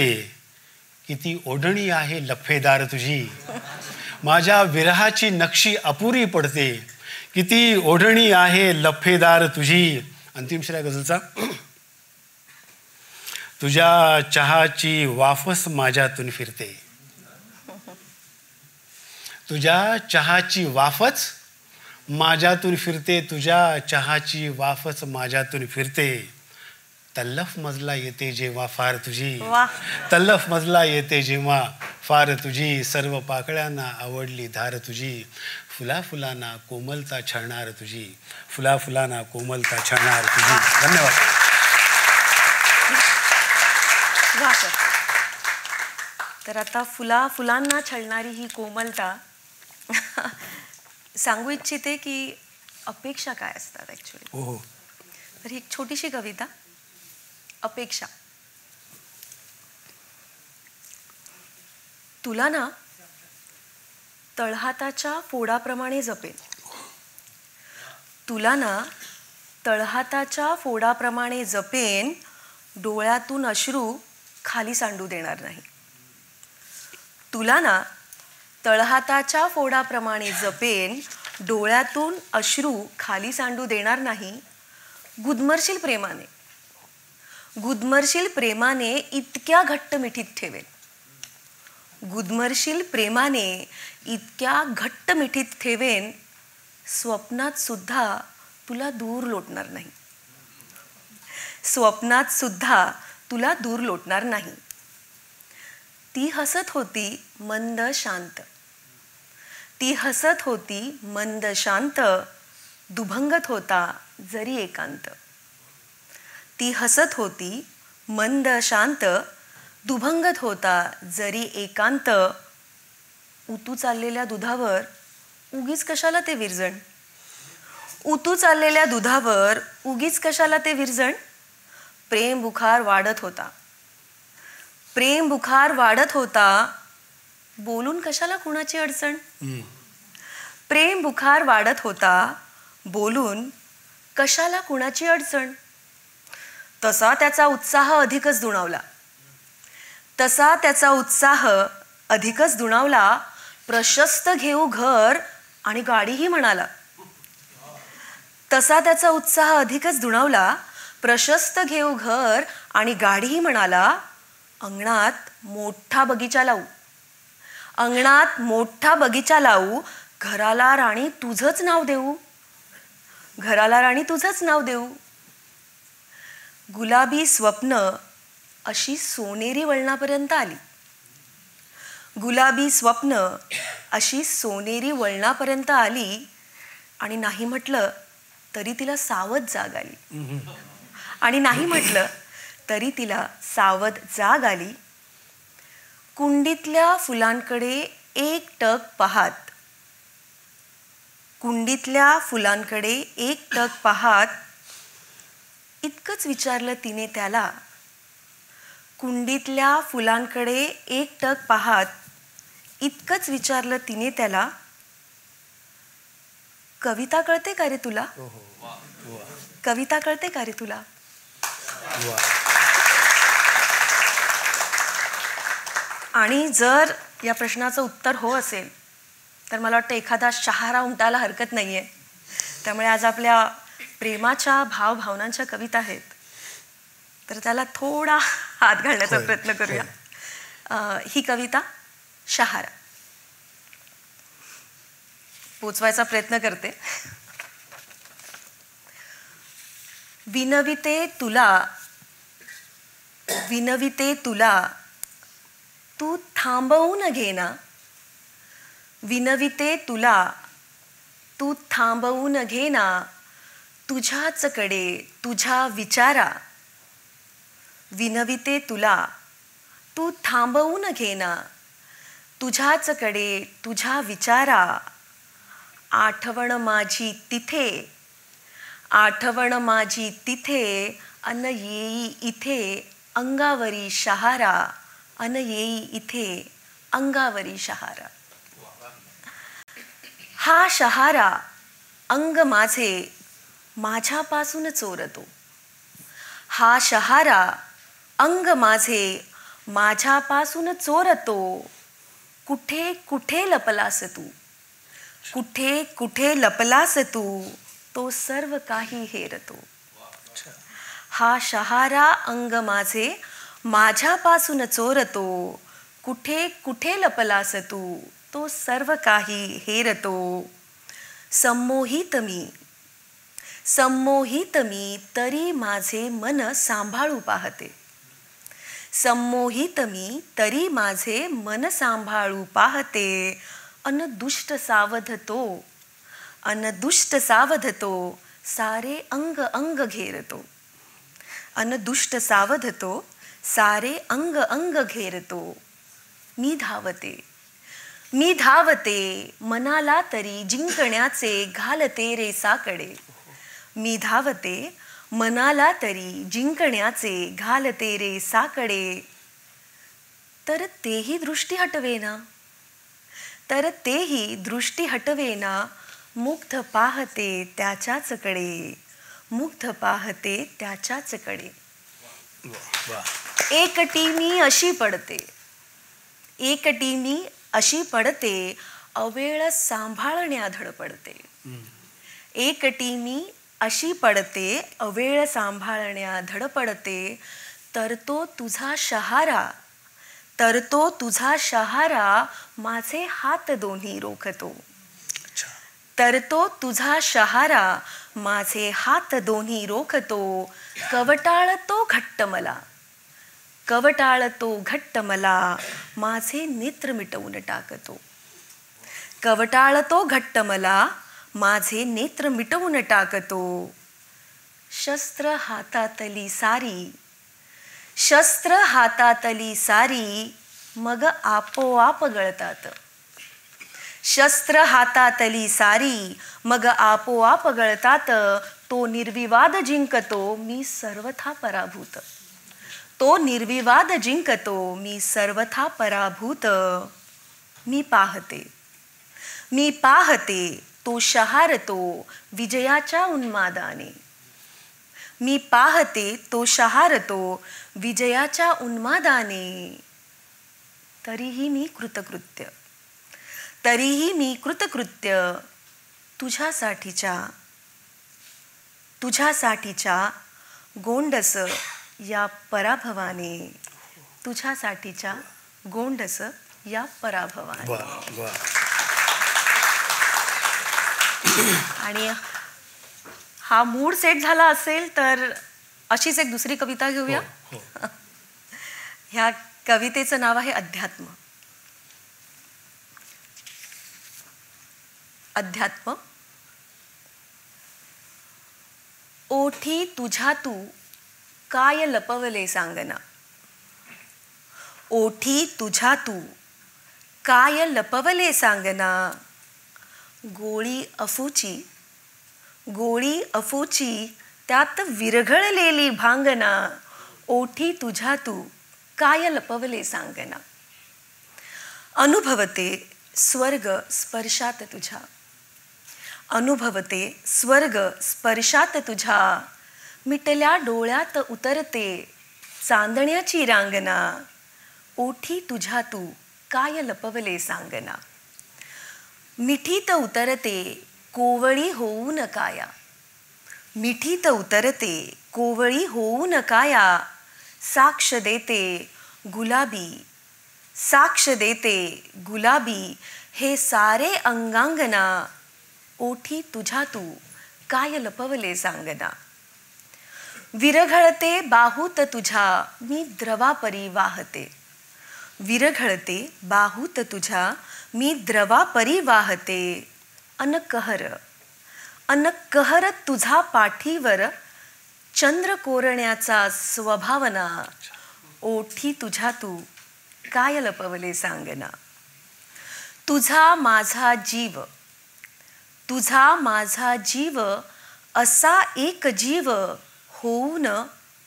किती ओढणी आहे लफेदार तुझी. माझ्या विरहाची नक्षी अपुरी पडते. किती ओढणी आहे लफेदार तुझी. अंतिम श्रेय गझलचा. तुझ्या चहाची वाफच माझ्यातून फिरते. तुझ्या चहाची वाफच माझ्यातून फिरते. तुझ्या चहाची वाफच माझ्यातून फिरते. तल्लफ मजला येते जेव्हा फार तुझी. तल्लफ मजला येते जेव्हा फार तुझी. सर्व पाकळ्यांना आवडली धार तुझी. फुला फुलांना कोमलता छळणार तुझी. फुला फुलांना कोमलता छळणार तुझी. धन्यवाद. तर आता फुला फुलांना छळणारी ही कोमलता सांगू इच्छिते की अपेक्षा काय असतात ॲक्च्युली. हो. तर ही एक छोटीशी कविता. अपेक्षा. तुला ना तळहाताच्या फोडाप्रमाणे जपेन. तुला ना तळहाताच्या फोडाप्रमाणे जपेन. डोळ्यातून अश्रू खाली सांडू देणार नाही. तुला ना तळहाताच्या फोडाप्रमाणे जपेन. डोळ्यातून अश्रू खाली सांडू देणार नाही. गुदमरशील प्रेमाने, गुदमरशील प्रेमाने इतक्या घट्ट मिठीत ठेवेन. गुदमरशील प्रेमाने इतक्या घट्ट मिठीत ठेवेन. स्वप्नात सुद्धा तुला दूर लोटणार नाही. स्वप्नात सुद्धा तुला दूर लोटणार नाही. ती हसत होती मंद शांत. ती हसत होती मंद शांत. दुभंगत होता जरी एकांत. ती हसत होती मंद शांत. दुभंगत होता जरी एकांत. उतू चाललेल्या दुधावर उगीच कशाला ते विरजण. उतू चाललेल्या दुधावर उगीच कशाला ते विरजण. प्रेम बुखार वाढत होता. प्रेम बुखार वाढत होता. बोलून कशाला कुणाची अडचण. प्रेम बुखार वाढत होता. बोलून कशाला कुणाची अडचण. तसा त्याचा उत्साह अधिकच दुणावला. तसा त्याचा उत्साह अधिकच दुणावला. प्रशस्त घेऊ घर आणि गाडीही म्हणाला. तसा त्याचा उत्साह अधिकच दुणावला. प्रशस्त घेऊ घर आणि गाडीही म्हणाला. अंगणात मोठा बगीचा लावू. अंगणात मोठा बगीचा लावू. घराला राणी तुझंच नाव देऊ. घराला राणी तुझंच नाव देऊ. गुलाबी स्वप्न अशी सोनेरी वळणापर्यंत आली. गुलाबी स्वप्न अशी सोनेरी वळणापर्यंत आली. आणि नाही म्हटलं तरी तिला सावध जाग आली. आणि नाही म्हटलं तरी तिला सावध जाग आली. कुंडीतल्या फुलांकडे एक टक पाहात. कुंडीतल्या फुलांकडे एक टक पाहात. इतकंच विचारलं तिने त्याला. कुंडीतल्या फुलांकडे एक टक पाहात. इतकंच विचारलं तिने त्याला. कविता कळते का रे तुला. कविता कळते का रे तुला? वा. आणि जर या प्रश्नाचं उत्तर हो असेल तर मला वाटतं एखादा शहारा उमटायला हरकत नाही आहे. त्यामुळे आज आपल्या प्रेमाच्या भावभावनांच्या कविता आहेत, तर त्याला थोडा हात घालण्याचा होय, प्रयत्न करूया. ही कविता शहारा पोचवायचा प्रयत्न करते. विनविते तुला, विनविते तुला, तू थांबवून घेना. विनविते तुला, तू थांबवून घेना. तुझ्याचकडे तुझ्या विचारा. विनविते तुला, तू थांबवून घेना. तुझ्याचकडे तुझ्या विचारा. आठवण माझी तिथे, आठवण माझी तिथे, अन येई इथे अंगावरी शहारा. अन येई इथे अंगावरी शहारा. हा शहारा अंग माझे माझ्यापासून चोरतो. हा शहारा अंग माझे माझ्यापासून चोरतो. कुठे कुठे लपलास तू, कुठे कुठे लपलास तू, तो सर्व काही हेरतो. हा शहारा अंग माझे माझ्यापासून चोरतो. कुठे कुठे लपलास तू, तो सर्व काही हेरतो. संमोहित मी, संमोहित मी, तरी माझे मन सांभाळू पाहते. संमोहित मी, तरी माझे मन सांभाळू पाहते. अन दुष्ट सावधतो, अन दुष्ट सावधतो, सारे अंग अंग घेरतो. अन दुष्ट सावधतो, सारे अंग अंग घेरतो. मी धावते, मी धावते, मनाला तरी जिंकण्याचे घालते रे साकडे. मी धावते, मनाला तरी जिंकण्याचे घालते रे साकडे. तर तेही दृष्टी हटवेना, तर तेही दृष्टी हटवेना. मुग्ध पाहते त्याच्याचकडे, मुग्ध पाहते त्याच्याचकडे. एकटी मी अशी पडते, एकटी मी अशी पडते, अवेळ सांभाळण्या धडपडते. एकटी मी अशी पडते, अवेळ सांभाळण्या धडपडते. तर तो तुझा शहारा, तर तो तुझा शहारा, माझे हात दोन्ही रोखतो. तर तो तुझा शहारा, माझे हात दोन्ही रोखतो. कवटाळतो घट्ट मला, कवटाळतो घट्ट मला, माझे नेत्र मिटवून टाकतो. कवटाळतो घट्ट मला, माझे नेत्र मिटवून टाकतो. शस्त्र हातातली सारी, शस्त्र हातातली सारी, मग आपोआप गळतात. शस्त्र हातातली सारी, मग आपोआप गळतात. तो निर्विवाद जिंकतो, मी सर्वथा पराभूत. तो निर्विवाद जिंकतो, मी सर्वथा पराभूत. मी पाहते, मी पाहते, तो शहारतो विजयाच्या उन्मादाने. मी पाहते, तो शहारतो विजयाच्या उन्मादाने. तरीही मी कृतकृत्य, तरीही मी कृतकृत्य, तुझ्यासाठीच्या, तुझ्यासाठीच्या गोंडस या पराभवाने. तुझ्यासाठीच्या गोंडस या पराभवाने. आणि हा मूड सेट झाला असेल तर अशीच एक दुसरी कविता घेऊया. ह्या कवितेचं नाव आहे अध्यात्म. अध्यात्म. ओठी तुझ्या तू काय लपवले सांगना. ओठी तुझ्या तू काय लपवले सांगना. गोळी अफूची, गोळी अफूची, त्यात विरघळलेली भांगना. ओठी तुझ्या तू काय लपवले सांगना. अनुभवते स्वर्ग स्पर्शात तुझ्या, अनुभवते स्वर्ग स्पर्शात तुझ्या, मिटल्या डोळ्यात उतरते चांदण्याची रांगना, ओठी तुझ्या तू काय लपवले सांगना. मिठीत उतरते कोवळी होऊन काया, मिठीत उतरते कोवळी होऊन काया, साक्ष देते गुलाबी, साक्ष देते गुलाबी हे सारे अंगांगना, ओठी तुझ्या तू काय लपवले सांगना. विरघळते बाहूत तुझ्या मी द्रवापरी वाहते, विरघळते बाहूत तुझ्या मी द्रवापरी वाहते. अनकहर अनकहर तुझा पाठीवर चंद्र कोरण्याचा स्वभावना, ओठी तुझ्या तू काय लपवले सांगना. तुझा माझा जीव, तुझा माझा जीव असा एक जीव होऊन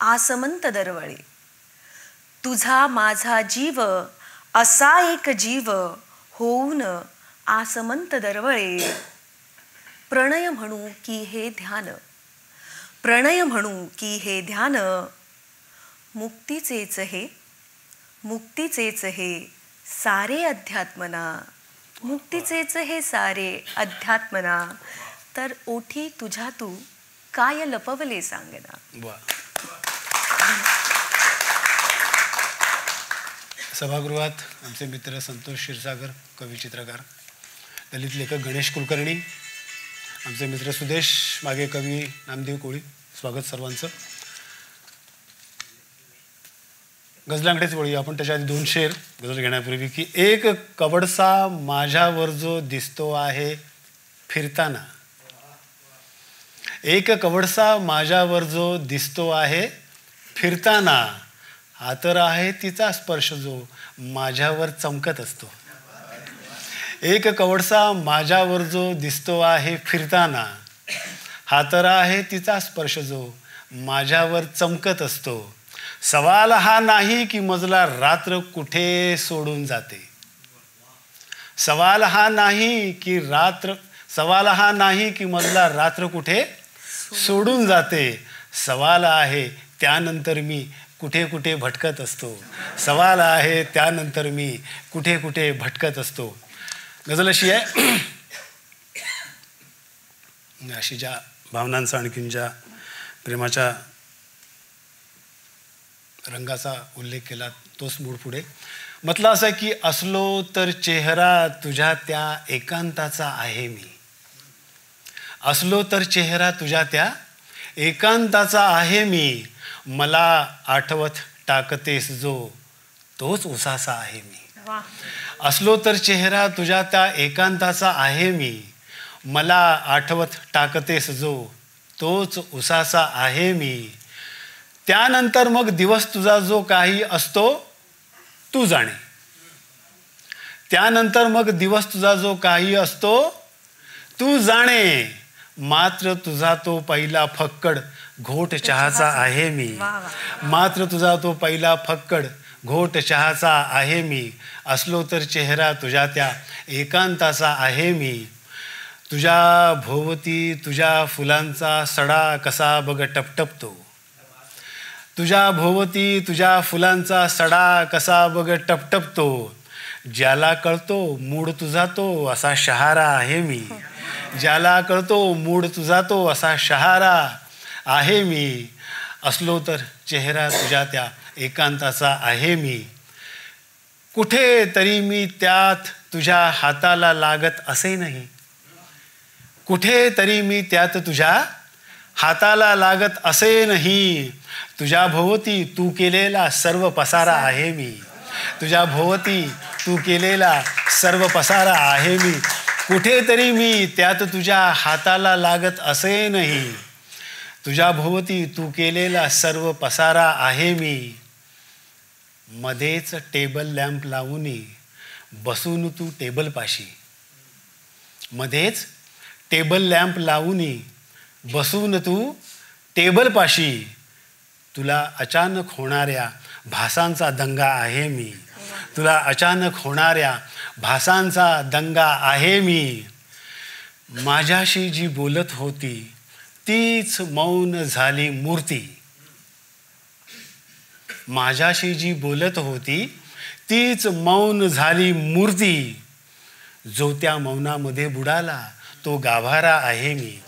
आसमंत दरवळे, तुझा माझा जीव असा एक जीव होऊन आसमंत दरवळे. प्रणय म्हणू की हे ध्यान, प्रणय म्हणू की हे ध्यान, मुक्तीचेच हे, मुक्तीचेच हे सारे अध्यात्मना, मुक्तीचेच हे सारे अध्यात्मना. तर ओठी तुझ्या तू काय लपवले सांगना. वा. सभागृहात आमचे मित्र संतोष क्षीरसागर, कवी चित्रकार, दलित लेखक गणेश कुलकर्णी, आमचे मित्र सुदेश मागे, कवी नामदेव कोळी. स्वागत सर्वांचं. गझलांकडेच वळूया आपण. त्याच्या आधी 2 शेर गझल घेण्यापूर्वी की एक कवडसा माझ्यावर जो दिसतो आहे फिरताना, एक कवडसा माझ्यावर जो दिसतो आहे फिरताना, हा तर आहे तिचा स्पर्श जो माझ्यावर चमकत असतो. एक कवडसा माझ्यावर जो दिसतो आहे फिरताना, हा तर आहे तिचा स्पर्श जो माझ्यावर चमकत असतो. सवाल हा नाही की मजला रात्र कुठे सोडून जाते, सवाल हा नाही की सवाल हा नाही की मजला रात्र कुठे सोडून जाते. सवाल आहे त्यानंतर मी कुठे कुठे भटकत असतो, सवाल आहे त्यानंतर मी कुठे कुठे भटकत असतो. गझल अशी आहे, अशी ज्या भावनांचा आणखीन ज्या प्रेमाच्या रंगाचा उल्लेख केला तोच मूळ पुढे. म्हटलं असं की असलो तर चेहरा तुझ्या त्या एकांताचा आहे मी, असलो तर चेहरा तुझ्या त्या एकांताचा आहे मी. मला आठवत टाकतेस जो तोच उसासा आहे मी. असलो तर चेहरा तुझ्या त्या एकांताचा आहे मी, मला आठवत टाकतेस जो तोच उसासा आहे मी. त्यानंतर मग दिवस तुझा जो काही असतो तू जाणे, त्यानंतर मग दिवस तुझा जो काही असतो तू जाणे. मात्र तुझा तो पहिला फक्कड घोट चहाचा आहे मी, मात्र तुझा तो पहिला फक्कड घोट चहाचा आहे मी. असलो तर चेहरा तुझ्या त्या एकांताचा आहे मी. तुझ्या भोवती तुझ्या फुलांचा सडा कसा बघ टपटपतो, तुझ्या भोवती तुझ्या फुलांचा सडा कसा बघ टपटपतो. ज्याला कळतो मूड तुझा तो असा शहारा आहे मी, ज्याला कळतो मूड तुझा तो असा शहारा आहे मी. असलो तर चेहरा तुझ्या त्या एकांताचा आहे मी. कुठे तरी मी त्यात तुझ्या हाताला लागत असे नाही, कुठे तरी मी त्यात तुझ्या हाताला लागत असे नाही. तुझ्या भोवती तू केलेला सर्व पसारा आहे मी, तुझ्या भोवती तू केलेला सर्व पसारा आहे मी. कुठेतरी मी त्यात तुझ्या हाताला लागत असे नाही. तुझ्या भोवती तू केलेला सर्व पसारा आहे मी. मध्येच टेबल लॅम्प लावून बसून तू टेबलपाशी, मध्येच टेबल लॅम्प लावून बसून तू टेबलपाशी. तुला अचानक होणाऱ्या भासांचा दंगा आहे मी, तुला अचानक होणाऱ्या भासांचा दंगा आहे मी. माझ्याशी जी बोलत होती तीच मौन झाली मूर्ती. माझ्याशी जी बोलत होती तीच मौन झाली मूर्ती. जो त्या मौनामध्ये बुडाला तो गाभारा आहे मी.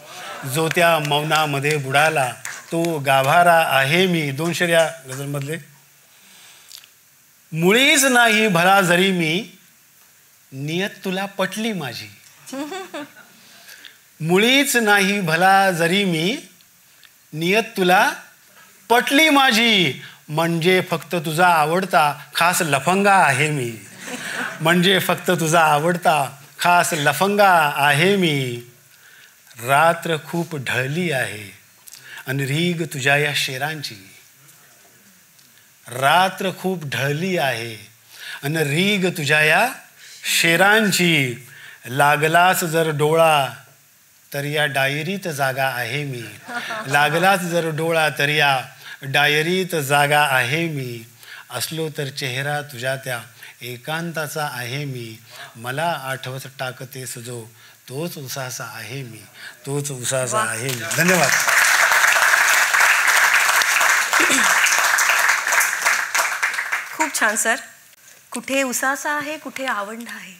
जो त्या मौनामध्ये बुडाला तो गाभारा आहे मी. 2 शेर या गझलमधले. मुळीच नाही भला जरी मी नियत तुला पटली माझी. मुळीच नाही भला जरी मी नियत तुला पटली माझी. म्हणजे फक्त तुझा आवडता खास लफंगा आहे मी. म्हणजे फक्त तुझा आवडता खास लफंगा आहे मी. रात्र खूप ढळली आहे आणि रीग तुझ्या या शेरांची. रात्र खूप ढळली आहे आणि रीग तुझ्या या शेरांची. लागलाच जर डोळा तर या डायरीत जागा आहे मी. लागलाच जर डोळा तर या डायरीत जागा आहे मी. असलो तर चेहरा तुझ्या त्या एकांताचा आहे मी. मला आठवत टाकतेस जो तोच उसासा आहे मी. तोच उसासा आहे मी. धन्यवाद. खूप छान सर. कुठे उसासा आहे, कुठे आवंढ आहे.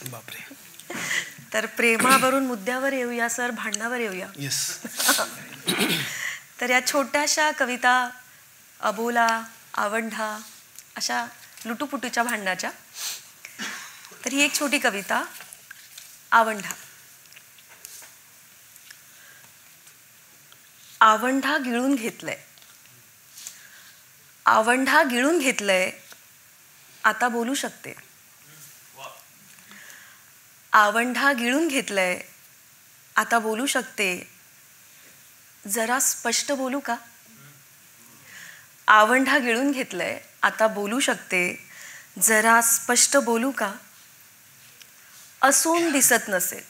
बापरे. तर प्रेमावरून मुद्द्यावर येऊया सर, भांडणावर येऊया. येस. तर या छोट्याशा कविता अबोला, आवंढा अशा लुटूपुटूच्या भांडणाच्या. तर ही एक छोटी कविता आवंढा. आवंढा गिळून घेतलंय. आवंढा गिळून घेतलंय आता बोलू शकते. आवंढा गिळून घेतलंय आता बोलू शकते. जरा स्पष्ट बोलू का. आवंढा गिळून घेतलंय आता बोलू शकते. जरा स्पष्ट बोलू का. असून दिसत नसेल.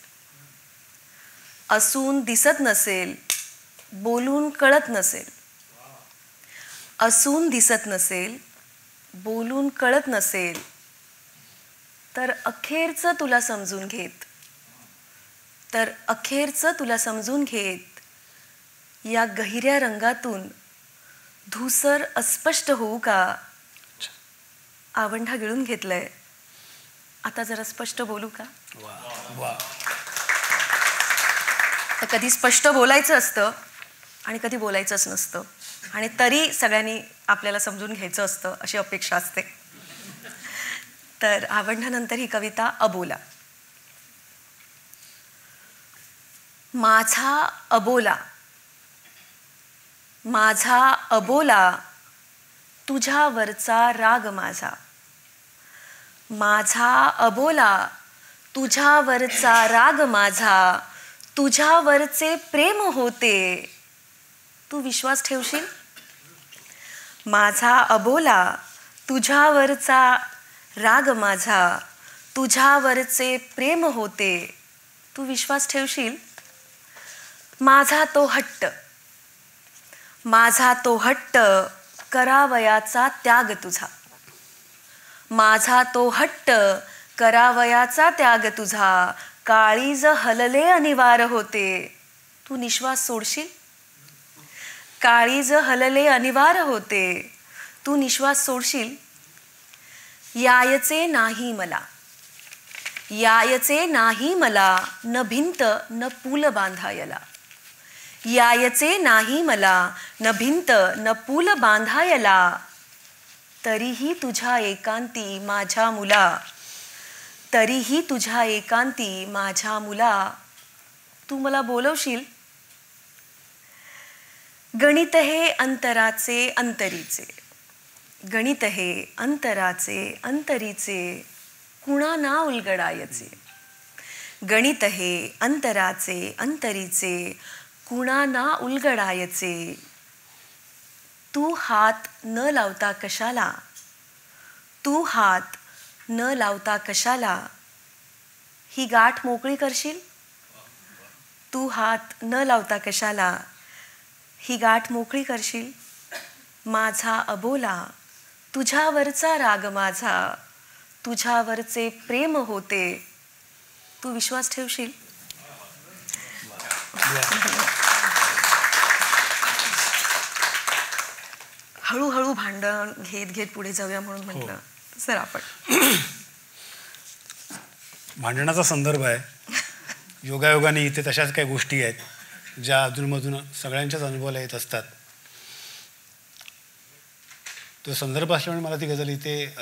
असून दिसत नसेल बोलून कळत नसेल. असून दिसत नसेल बोलून कळत नसेल तर अखेरचं तुला समजून घेत. तर अखेरचं तुला समजून घेत. या गहिऱ्या रंगातून धूसर अस्पष्ट होऊ का. आवंढा गिळून घेतलंय आता जरा स्पष्ट बोलू का. तर कधी स्पष्ट बोलायचं असतं आणि कधी बोलायचंच नसतं. आणि तरी सगळ्यांनी आपल्याला समजून घ्यायचं असतं अशी अपेक्षा असते. तर आवंढानंतर ही कविता अबोला. माझा अबोला. माझा अबोला तुझ्यावरचा राग माझा. माझा अबोला तुझ्यावरचा राग माझा. तुझ्यावरचे प्रेम होते तू विश्वास ठेवशील. माझा अबोला तुझ्यावरचा राग माझा. तुझ्यावरचे प्रेम होते तू विश्वास ठेवशील. माझा तो हट्ट. माझा तो हट्ट करावयाचा त्याग तुझा. माझा तो हट्ट करावयाचा त्याग तुझा. काळीज हलले अनिवार्य होते तू निश्वास सोडशील. काळीज हलले अनिवार्य होते तू निश्वास सोडशील. यायचे नाही मला. यायचे नाही मला न भिंत न पूल बांधायला. यायचे नाही मला न भिंत न पूल बांधायला. तरीही तुझ्या एकांती माझ्या मुला. तरीही तुझ्या एकांती माझ्या मुला तू मला बोलवशील. गणित हे अंतराचे अंतरीचे. गणित हे अंतराचे अंतरीचे कुणा ना उलगडायचे. गणित हे अंतराचे अंतरीचे कुणा ना उलगडायचे. तू हात न लावता कशाला. तू हात न लावता कशाला ही गाठ मोकळी करशील. तू हात न लावता कशाला ही गाठ मोकळी करशील. माझा अबोला तुझ्यावरचा राग माझा. तुझ्यावरचे प्रेम होते तू विश्वास ठेवशील. हळूहळू भांडण घेत घेत पुढे जाऊया म्हणून म्हटलं सर आपण भांडणाचा संदर्भ आहे. योगायोगाने इथे तशाच काही गोष्टी आहेत ज्या अधूनमधून सगळ्यांच्याच अनुभवाला येत असतात. तो संदर्भ असल्यामुळे मला ती गझल इथे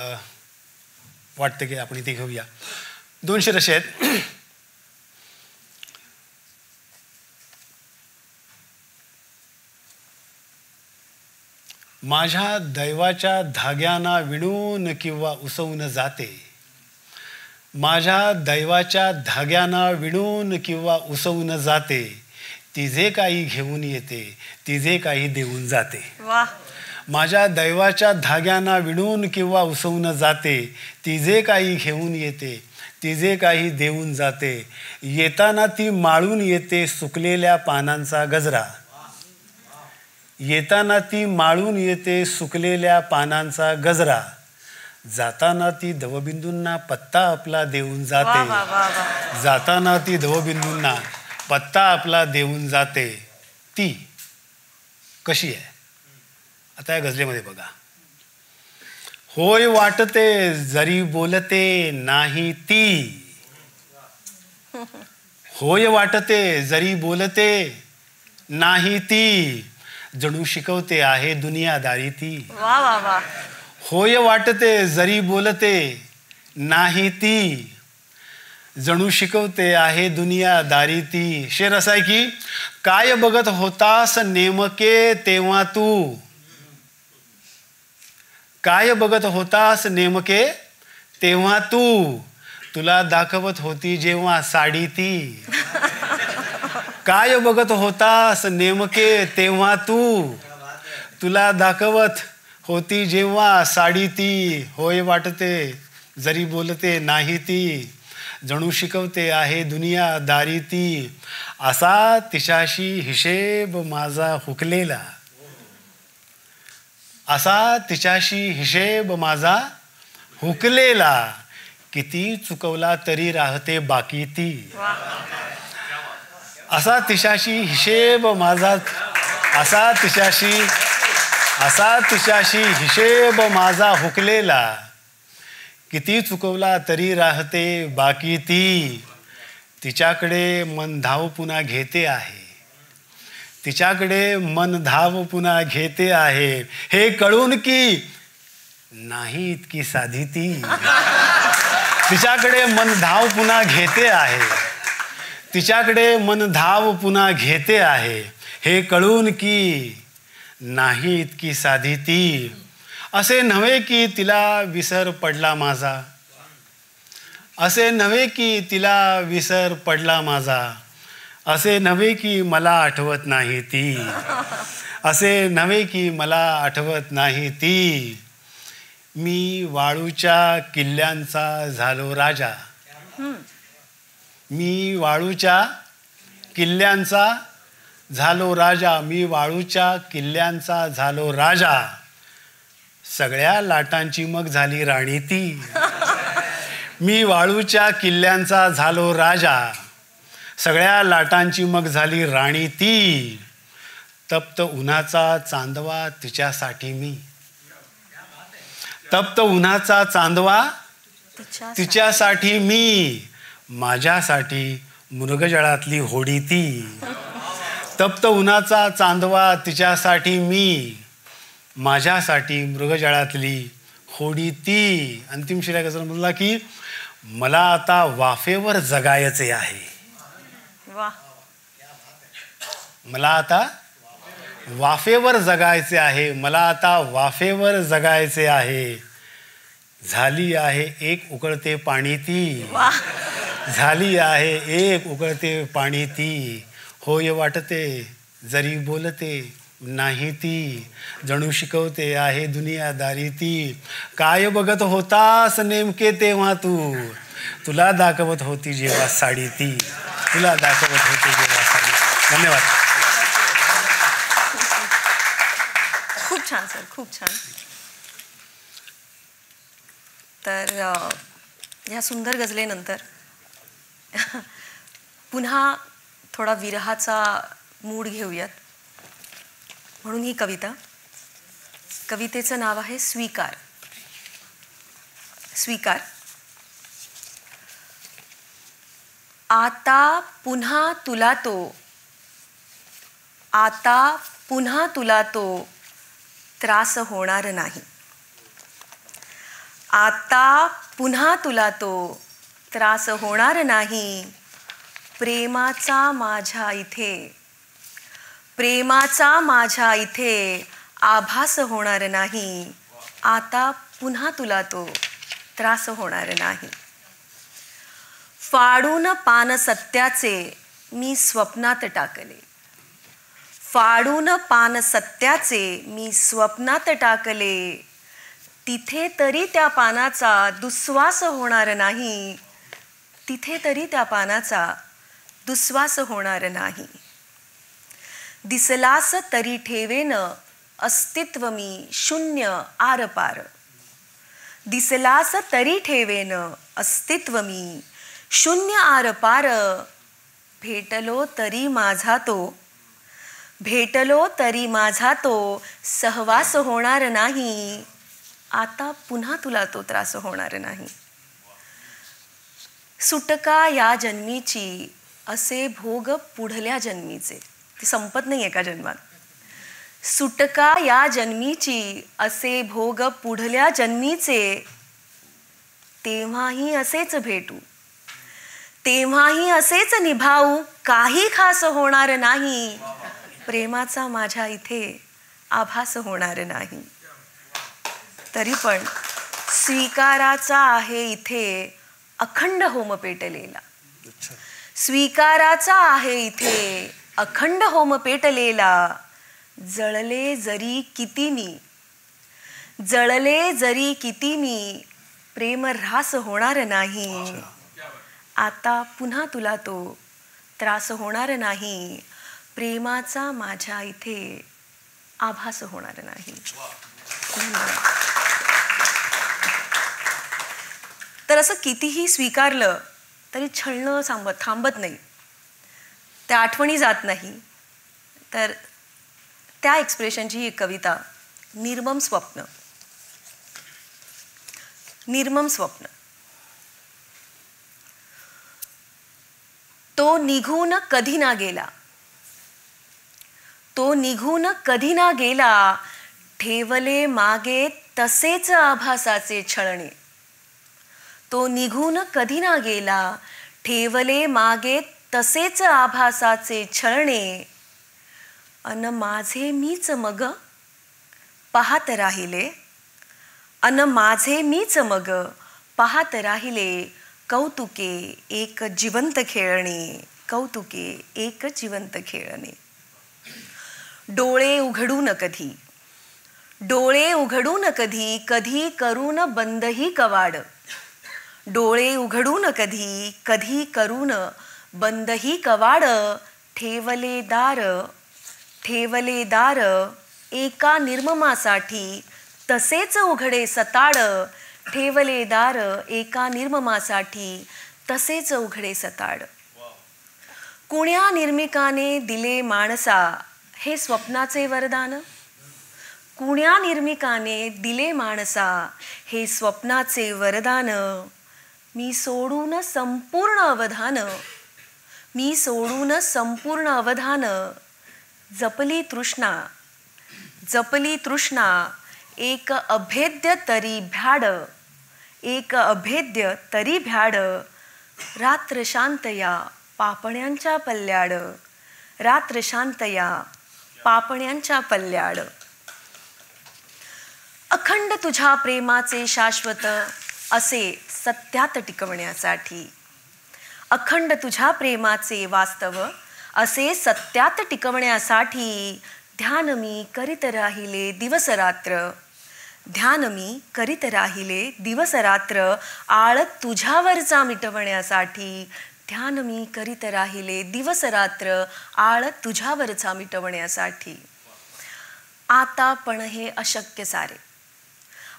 वाटतं की आपण इथे घेऊया. 2 शेर असे आहेत. माझ्या दैवाच्या धाग्यांना विणून किंवा उसवून जाते. माझ्या दैवाच्या धाग्यांना विणून किंवा उसवून जाते. ती जे काही घेऊन येते ती जे काही देऊन जाते. वा. माझ्या दैवाच्या धाग्यांना विणून किंवा उसवून जाते. ती जे काही घेऊन येते ती जे काही देऊन जाते. येताना ती माळून येते सुकलेल्या पानांचा गजरा. येताना ती माळून येते सुकलेल्या पानांचा गजरा. जाताना ती दवबिंदूंना पत्ता आपला देऊन जाते. जाताना ती दवबिंदूंना पत्ता आपला देऊन जाते. ती कशी आहे आता या गझलेमध्ये बघा. होय वाटते जरी बोलते नाही ती. होय वाटते जरी बोलते नाही ती. जणू शिकवते आहे दुनियादारी ती. वा वा वा. होय वाटते जरी बोलते नाही ती. जणू शिकवते आहे दुनियादारी ती. शेर असा आहे की काय बघत होतास नेमके तेव्हा तू. काय बघत होतास नेमके तेव्हा तू. तुला दाखवत होती जेव्हा साडी ती. काय बघत होतास नेमके तेव्हा तू. तुला दाखवत होती जेव्हा साडी ती. होय वाटते जरी बोलते नाही ती. जणू शिकवते आहे दुनियादारी ती. असा तिच्याशी हिशेब माझा हुकलेला. असा तिच्याशी हिशेब माझा हुकलेला. किती चुकवला तरी राहते बाकी ती. असा तिच्याशी हिशेब माझा. असा तिच्याशी हिशेब माझा हुकलेला. किती चुकवला तरी राहते बाकी ती. तिच्याकडे मन धाव पुन्हा घेते आहे. तिच्याकडे मन धाव पुन्हा घेते आहे. हे कळून की नाही इतकी साधी ती. तिच्याकडे मन धाव पुन्हा घेते आहे. तिच्याकडे मन धाव पुन्हा घेते आहे. हे कळून की नाही इतकी साधी ती. असे नव्हे की तिला विसर पडला माझा. असे नव्हे की तिला विसर पडला माझा. असे नव्हे की मला आठवत नाही ती. असे नव्हे की मला आठवत नाही ती. मी वाळूच्या किल्ल्यांचा झालो राजा. मी वाळूच्या किल्ल्यांचा झालो राजा. मी वाळूच्या किल्ल्यांचा झालो राजा. सगळ्या लाटांची मग झाली राणी ती. मी वाळूच्या किल्ल्यांचा झालो राजा. सगळ्या लाटांची मग झाली राणी ती. तप्त उन्हाचा चांदवा तिच्यासाठी मी. तप्त उन्हाचा चांदवा तिच्यासाठी मी. माझ्यासाठी मृगजळातली होडी ती. तप्त उन्हाचा चांदवा तिच्यासाठी मी. माझ्यासाठी मृगजळातली होडी ती. अंतिम शिरा गझल म्हणला की मला आता वाफेवर जगायचे आहे. मला आता वाफेवर जगायचे आहे. मला आता वाफेवर जगायचे आहे. झाली आहे एक उकळते पाणी ती. झाली आहे एक उकळते पाणी ती. होय वाटते जरी बोलते नाही ती. जणू शिकवते आहे दुनियादारी ती. काय बघत होतास नेमके तेव्हा तू. तुला दाखवत होती जेव्हा साडी ती. तुला दाखवत होती जेव्हा साडी. धन्यवाद. खूप छान सर, खूप छान. तर ह्या सुंदर गझलेनंतर पुन्हा थोडा विरहाचा मूड घेऊयात म्हणून ही कविता. कवितेचं नाव आहे स्वीकार. स्वीकार. आता पुन्हा तुला तो, आता पुन्हा तुला तो त्रास होणार नाही. आता पुन्हा तुला तो त्रास होणार नाही. प्रेमाचा माझ्या इथे, प्रेमाचा माझ्या इथे आभास होणार नाही. आता पुन्हा तुला तो त्रास होणार नाही. फाडून पान सत्याचे मी स्वप्नात टाकले, फाडून पान सत्याचे मी स्वप्नात टाकले. तिथे तरी त्या पानाचा दुस्वास होणार नाही. तिथे तरी त्या पानाचा दुस्वास होणार नाही. दिसलास तरी ठेवेन अस्तित्व मी शून्य आरपार. दिसलास तरी ठेवेन अस्तित्व मी शून्य आरपार. भेटलो तरी माझा तो, भेटलो तरी माझा तो सहवास होणार नाही. आता पुन्हा तुला तो त्रास होणार नाही. सुटका या जन्मीची असे भोग पुढल्या जन्मीचे. ते संपत नाही एका जन्मात. सुटका या जन्मीची असे भोग पुढल्या जन्मीचे. तेव्हाही असेच भेटू, तेव्हाही असेच निभावू. काही खास होणार नाही. प्रेमाचा माझ्या इथे आभास होणार नाही. तरी पण स्वीकाराचा आहे इथे अखंड होम पेटलेला. स्वीकाराचा आहे इथे अखंड होम पेटलेला. जळले जरी किती मी, जळले जरी किती मी प्रेम ऱ्हास होणार नाही. आता पुन्हा तुला तो त्रास होणार नाही. प्रेमाचा माझ्या इथे आभास होणार नाही. तर असं कितीही स्वीकारलं तरी छळणं थांबत नाही. त्या आठवणी जात नाही. तर त्या एक्सप्रेशनची ही कविता निर्मम स्वप्न. निर्मम स्वप्न. तो निघून कधी ना गेला, तो निघून कधी ना गेला. ठेवले मागे तसेच आभासाचे छळणे. तो निघून कधी ना गेला. ठेवले मागे तसेच आभासाचे छळणे. अन माझे मीच मग पाहत राहिले, अन माझे मीच मग पाहत राहिले. कौतुके एक जिवंत खेळणे, कौतुके एक जिवंत खेळणे. डोळे उघडून कधी, डोळे उघडून कधी, कधी करून बंदही कवाड. डोळे उघडून कधी, कधी करून बंदही कवाड. ठेवले दार, ठेवले दार एका निर्ममासाठी तसेच उघडे सताड. ठेवले दार एका निर्ममासाठी तसेच उघडे सताड. कुण्या निर्मिकाने दिले माणसा हे स्वप्नाचे वरदान. कुण्या निर्मिकाने दिले माणसा हे स्वप्नाचे वरदान. मी सोडून संपूर्ण अवधान, मी सोडून संपूर्ण अवधान. जपली तृष्णा, जपली तृष्णा एक अभेद्य तरी भ्याड, एक अभेद्य तरी भ्याड. रात्र शांतया पापण्यांच्या पल्ल्याड, रात्र शांतया पापण्यांच्या पल्ल्याड. अखंड तुझ्या प्रेमाचे शाश्वत असे सत्यात टिकवण्यासाठी, अखंड तुझ्या प्रेमाचे वास्तव असे सत्यात टिकवण्यासाठी. ध्यान मी करीत राहिले दिवस रात्र, ध्यान मी करीत राहिले दिवस रात्र. आळ तुझ्यावरचा मिटवण्यासाठी, ध्यान मी करीत राहिले दिवस रात्र. आळ तुझ्यावरचा मिटवण्यासाठी. आता पण हे अशक्य सारे,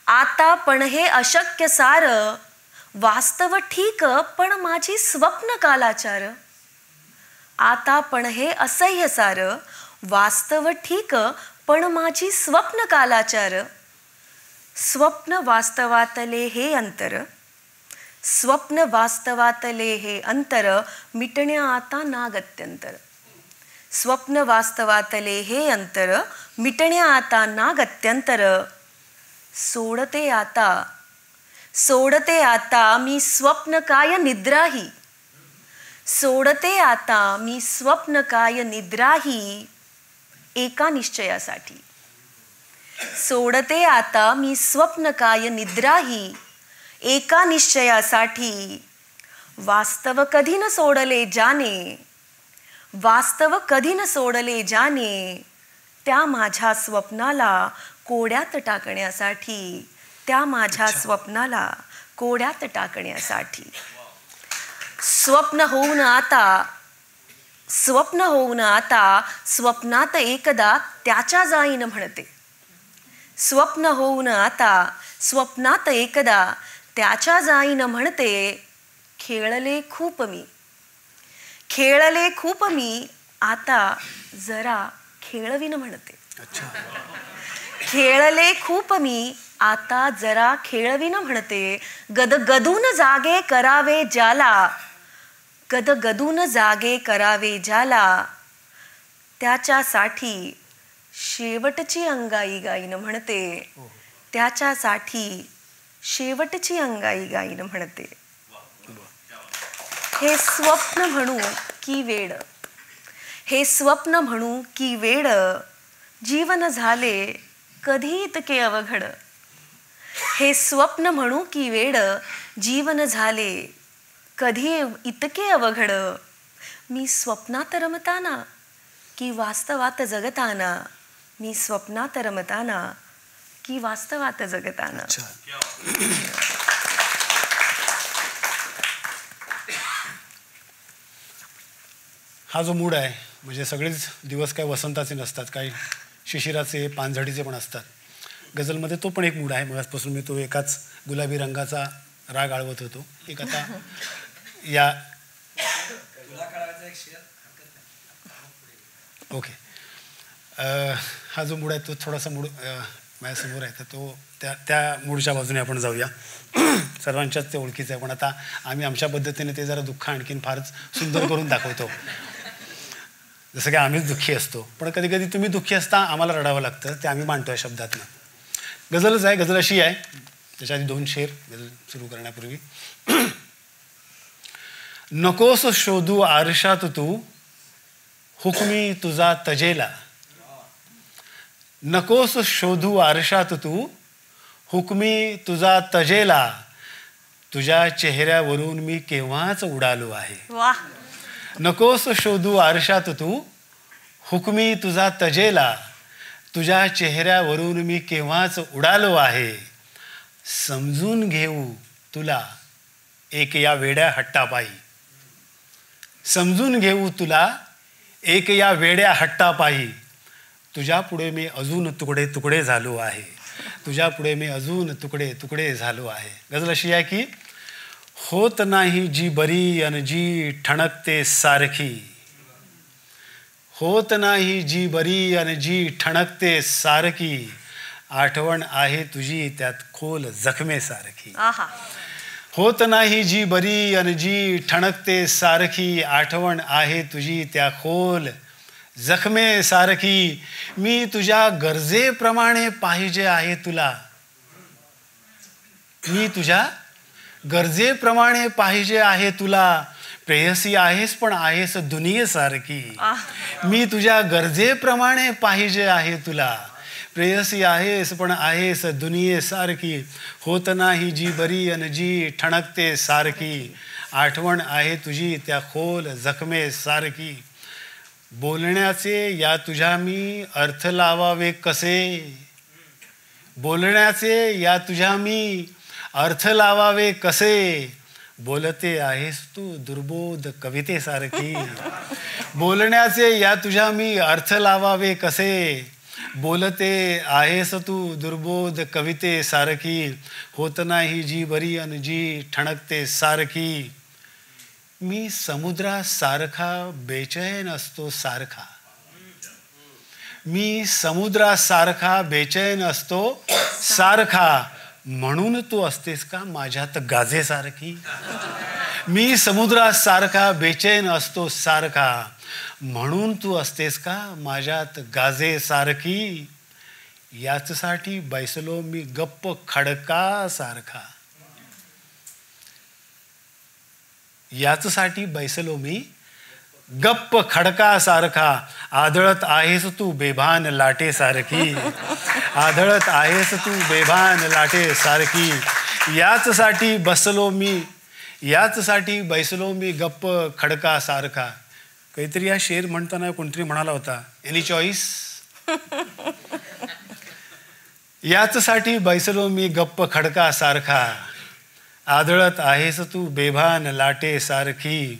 आता पण हे अशक्य सार. वास्तव ठीक पण माझी स्वप्न कालाचार. आता पण हे असह्य सार, वास्तव ठीक पण माझी स्वप्न कालाचार. स्वप्न वास्तवातले हे अंतर, स्वप्न वास्तवातले हे अंतर, मिटण्या आता ना गत्यंतर. स्वप्न वास्तवातले हे अंतर, मिटण्या आता ना गत्यंतर. सोडते आता, सोडते आता मी स्वप्न काय निद्राही. सोडते आता मी स्वप्न काय निद्राही, एका निश्चयासाठी. सोडते आता मी स्वप्न काय निद्राही, एका निश्चयासाठी. वास्तव कधी न सोडले जाने, वास्तव कधी न सोडले जाने, त्या माझ्या स्वप्नाला कोड्यात टाकण्यासाठी. त्या माझ्या स्वप्नाला कोड्यात टाकण्यासाठी. स्वप्न होऊन आता, स्वप्न होऊन आता, स्वप्नात एकदा त्याच्या जाईन म्हणते. स्वप्न होऊन आता, स्वप्नात एकदा त्याच्या जाईन म्हणते. खेळले खूप मी, खेळले खूप मी, आता जरा खेळवीन म्हणते. खेळले खूप मी, आता जरा खेळवीन म्हणते. गदगदून जागे करावे ज्याला, गदगदून जागे करावे ज्याला, त्याच्यासाठी शेवटची अंगाई गाईन म्हणते. त्याच्यासाठी शेवटची अंगाई गाईन म्हणते. हे स्वप्न म्हणू की वेड, हे स्वप्न म्हणू की वेड, जीवन झाले कधी इतके अवघड. हे स्वप्न म्हणू की वेड, जीवन झाले कधी इतके अवघड. मी स्वप्नात रमताना की वास्तवात जगताना, मी स्वप्नात रमताना की वास्तवात जगताना. हा जो मूड आहे, म्हणजे सगळेच दिवस काय वसंताचे नसतात, काही शिशिराचे पानझडीचे पण असतात. गझलमध्ये तो पण एक मूड आहे. मगाचपासून मी तो एकाच गुलाबी रंगाचा राग आळवत होतो. एक आता या ओके, हा जो मूड आहे तो थोडासा मूड माझ्यासमोर आहे, तर तो त्या मूडच्या बाजूने आपण जाऊया. सर्वांच्याच ते ओळखीचं आहे, पण आता आम्ही आमच्या पद्धतीने ते जरा दुःख आणखीन फारच सुंदर करून दाखवतो. जसं की आम्हीच दुःखी असतो, पण कधी कधी तुम्ही दुःखी असता आम्हाला रडावं लागतं, ते आम्ही मांडतो या शब्दातनं. गझलच आहे. गझल अशी आहे, त्याच्या आधी 2 शेर गझल सुरू करण्यापूर्वी. नकोस शोधू आरशात तू, हुकमी तुझा तजेला. नकोस शोधू आरशात तू, हुकमी तुझा तजेला. तुझ्या चेहऱ्यावरून मी केव्हाच उडालो आहे. वाह. नकोस शोधू आरशात तू, हुकमी तुझा तजेला. तुझ्या चेहऱ्यावरून मी केव्हाच उडालो आहे. समजून घेऊ तुला एक या वेड्या हट्टापायी. समजून घेऊ तुला एक या वेड्या हट्टापायी. तुझ्या पुढे मी अजून तुकडे तुकडे झालो आहे. तुझ्या पुढे मी अजून तुकडे तुकडे झालो आहे. गझल अशी आहे की, होत नाही जी बरी अन जी ठणकते सारखी. होत नाही जी बरी अन जी ठणकते सारखी. आठवण आहे तुझी त्यात खोल जखमेसारखी. होत नाही जी बरी अन जी ठणकते सारखी. आठवण आहे तुझी त्या खोल जखमेसारखी. मी तुझ्या गरजेप्रमाणे पाहिजे आहे तुला. मी तुझ्या गरजेप्रमाणे पाहिजे आहे तुला. प्रेयसी आहेस पण आहेस दुनियेसारखी. मी तुझ्या गरजेप्रमाणे पाहिजे आहे तुला. प्रेयसी आहेस पण आहेस दुनियेसारखी. होत नाही जी बरी अन जी ठणकते सारखी. आठवण आहे तुझी त्या खोल जखमेसारखी. बोलण्याचे या तुझ्या मी अर्थ लावावे कसे. बोलण्याचे या तुझ्या मी अर्थ लावावे कसे. बोलते आहेस तू दुर्बोध कवितेसारखी. बोलण्याचे या तुझ्या मी अर्थ लावावे कसे. बोलते आहेस तू दुर्बोध कवितेसारखी. होत नाही जी बरी अन जी ठणकते सारखी. मी समुद्रासारखा बेचैन असतो सारखा. मी समुद्रासारखा बेचैन असतो सारखा, म्हणून तू असतेस का माझ्यात गाजेसारखी. मी समुद्रासारखा बेचैन असतो सारखा, म्हणून तू असतेस का माझ्यात गाजेसारखी. याचसाठी बैसलो मी गप्प खडकासारखा. याचसाठी बैसलो मी गप्प खडकासारखा. आदळत आहेस तू बेभान लाटेसारखी. आदळत आहेस तू बेभान लाटेसारखी. याचसाठी बैसलो मी गप्प खडकासारखा. काहीतरी हा शेर म्हणताना कोणतरी म्हणाला होता, एनी चॉईस. याचसाठी बैसलो मी गप्प खडकासारखा. आदळत आहेस तू बेभान लाटेसारखी.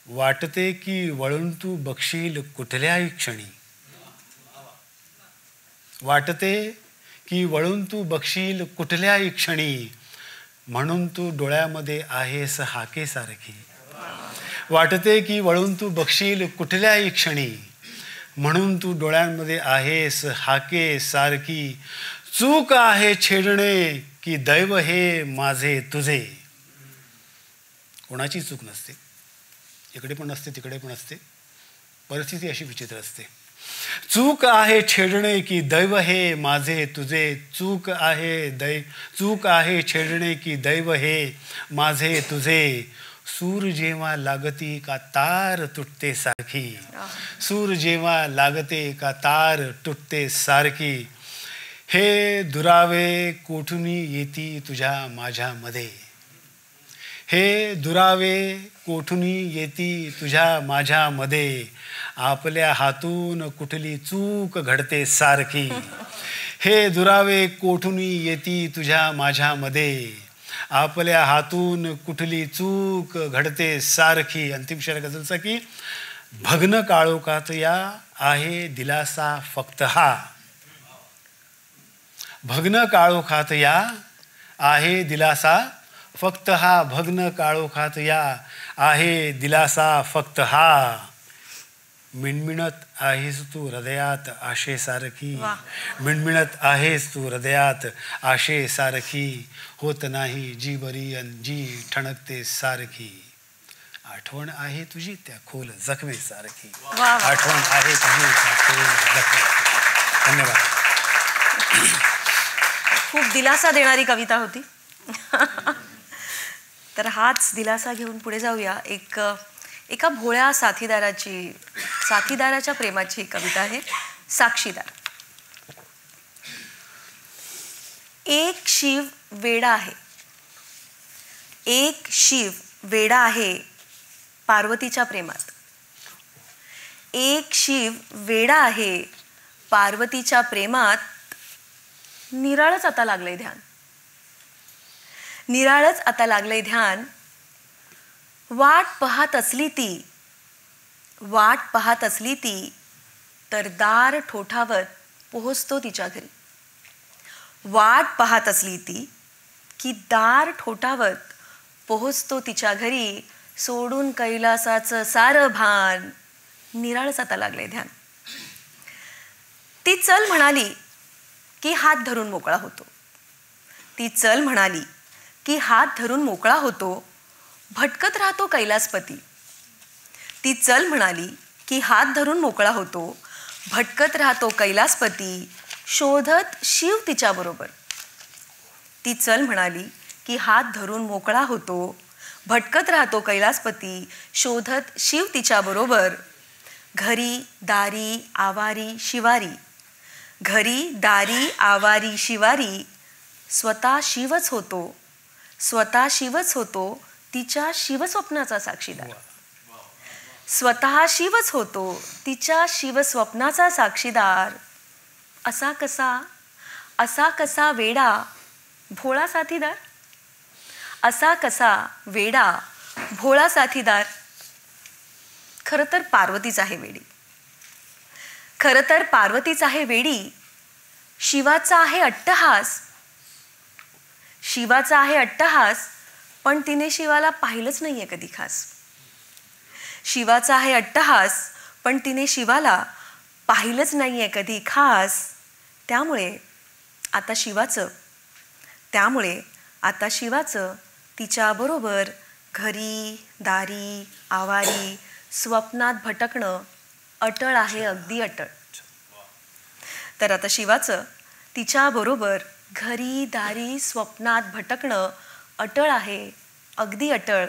वाटते की वळून तू बघशील कुठल्याही क्षणी. वाटते की वळून तू बघशील कुठल्याही क्षणी, म्हणून तू डोळ्यामध्ये आहेस हाकेसारखी. वाटते की वळून तू बघशील कुठल्याही क्षणी, म्हणून तू डोळ्यांमध्ये आहेस हाकेसारखी. चूक आहे छेडणे की दैव हे माझे तुझे. कोणाची चूक नसते, इकडे पण नसते तिकडे पण असते, परिस्थिती अशी विचित्र असते. चूक आहे छेडणे की दैव हे माझे तुझे. चूक आहे छेडणे की दैव हे माझे तुझे. सूर जेव्हा लागती का तार तुटते सारखी. सूर जेव्हा लागते का तार तुटते सारखी. हे दुरावे कोठून येती तुझ्या माझ्यामध्ये. हे दुरावे कोठून येती तुझ्या माझ्यामध्ये. आपल्या हातून कुठली चूक घडते सारखी. हे दुरावे कोठून येती तुझ्या माझ्यामध्ये. आपल्या हातून कुठली चूक घडते सारखी. अंतिम शेर गझलचा की भग्न काळोखात या आहे दिलासा फक्त हा. भग्न काळोखात या आहे दिलासा फक्त हा. भग्न काळोखात या आहे दिलासा फक्त हा. मिणमिणत आहेस तू हृदयात आशेसारखी. मिणमिणत आहेस तू हृदयात आशेसारखी. होत नाही जी बरी अन जी ठणकते सारखी. आठवण आहे तुझी त्या खोल जखमेसारखी. आठवण आहे तुझी त्या खोल जखमेसारखी. धन्यवाद. खूप दिलासा देणारी कविता होती. तर हाच दिलासा घेऊन पुढे जाऊया. एका भोळ्या साथीदाराच्या प्रेमाची कविता आहे, साक्षीदार. एक शिव वेडा आहे. एक शिव वेडा आहे पार्वतीच्या प्रेमात. एक शिव वेडा आहे पार्वतीच्या प्रेमात. निराळच आता लागलंय ध्यान. निराळच आता लागलंय ध्यान. वाट पाहत असली ती तर दार ठोठावत पोहोचतो तिच्या घरी. वाट पाहत असली ती की दार ठोठावत पोहोचतो तिच्या घरी. सोडून कैलासाचं सारं भान. निराळच आता लागलंय ध्यान. ती चल म्हणाली की हात धरून मोकळा होतो. ती चल म्हणाली की हात धरून मोकळा होतो. भटकत राहतो कैलासपती. ती चल म्हणाली की हात धरून मोकळा होतो. भटकत राहतो कैलासपती. शोधत शिव तिच्याबरोबर. ती चल म्हणाली की हात धरून मोकळा होतो. भटकत राहतो कैलासपती. शोधत शिव तिच्याबरोबर. घरी दारी आवारी शिवारी. घरी दारी आवारी शिवारी. स्वतः शिवच होतो. स्वतः शिवच होतो तिच्या शिवस्वप्नाचा साक्षीदार. स्वतः शिवच होतो तिच्या शिवस्वप्नाचा साक्षीदार. असा कसा वेडा भोळा साथीदार. असा कसा वेडा भोळा साथीदार. खरं तर पार्वतीच आहे वेडी. खरं तर पार्वतीच आहे वेडी. शिवाचा आहे अट्टहास. शिवाचा आहे अट्टहास. पण तिने शिवाला पाहिलंच नाहीये कधी खास. शिवाचा आहे अट्टहास, पण तिने शिवाला पाहिलंच नाहीये कधी खास. त्यामुळे आता शिवाचं तिच्याबरोबर घरी दारी आवारी स्वप्नात भटकणं अटळ आहे, अगदी अटळ. तर आता शिवाचं तिच्याबरोबर घरी दारी स्वप्नात भटकणं अटळ आहे, अगदी अटळ.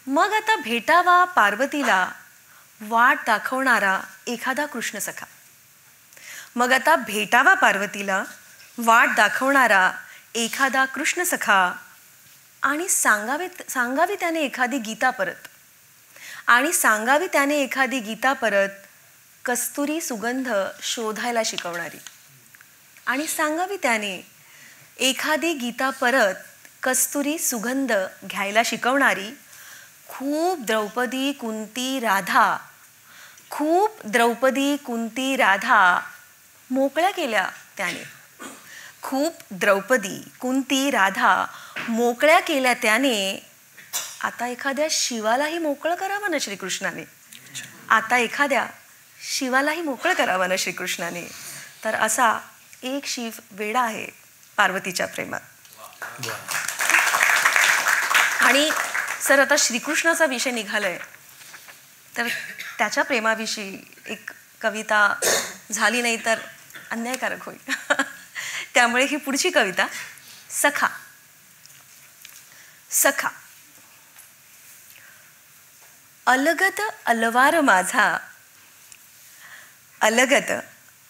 मग आता भेटावा पार्वतीला वाट दाखवणारा एखादा कृष्णसखा. एखादा कृष्णसखा आणि सांगावी त्याने एखादी गीता परत कस्तुरी सुगंध शोधायला शिकवणारी. आणि सांगावी त्याने एखादी गीता परत कस्तुरी सुगंध घ्यायला शिकवणारी. खूप द्रौपदी कुंती राधा मोकळ्या केल्या त्याने. आता एखाद्या शिवालाही मोकळं करावं ना श्रीकृष्णाने. तर असा एक शिव वेडा आहे पार्वतीच्या प्रेमात. आणि सर आता श्रीकृष्णाचा विषय निघालाय तर त्याच्या प्रेमाविषयी एक कविता झाली नाही तर अन्यायकारक होईल. त्यामुळे ही पुढची कविता. सखा. अलगद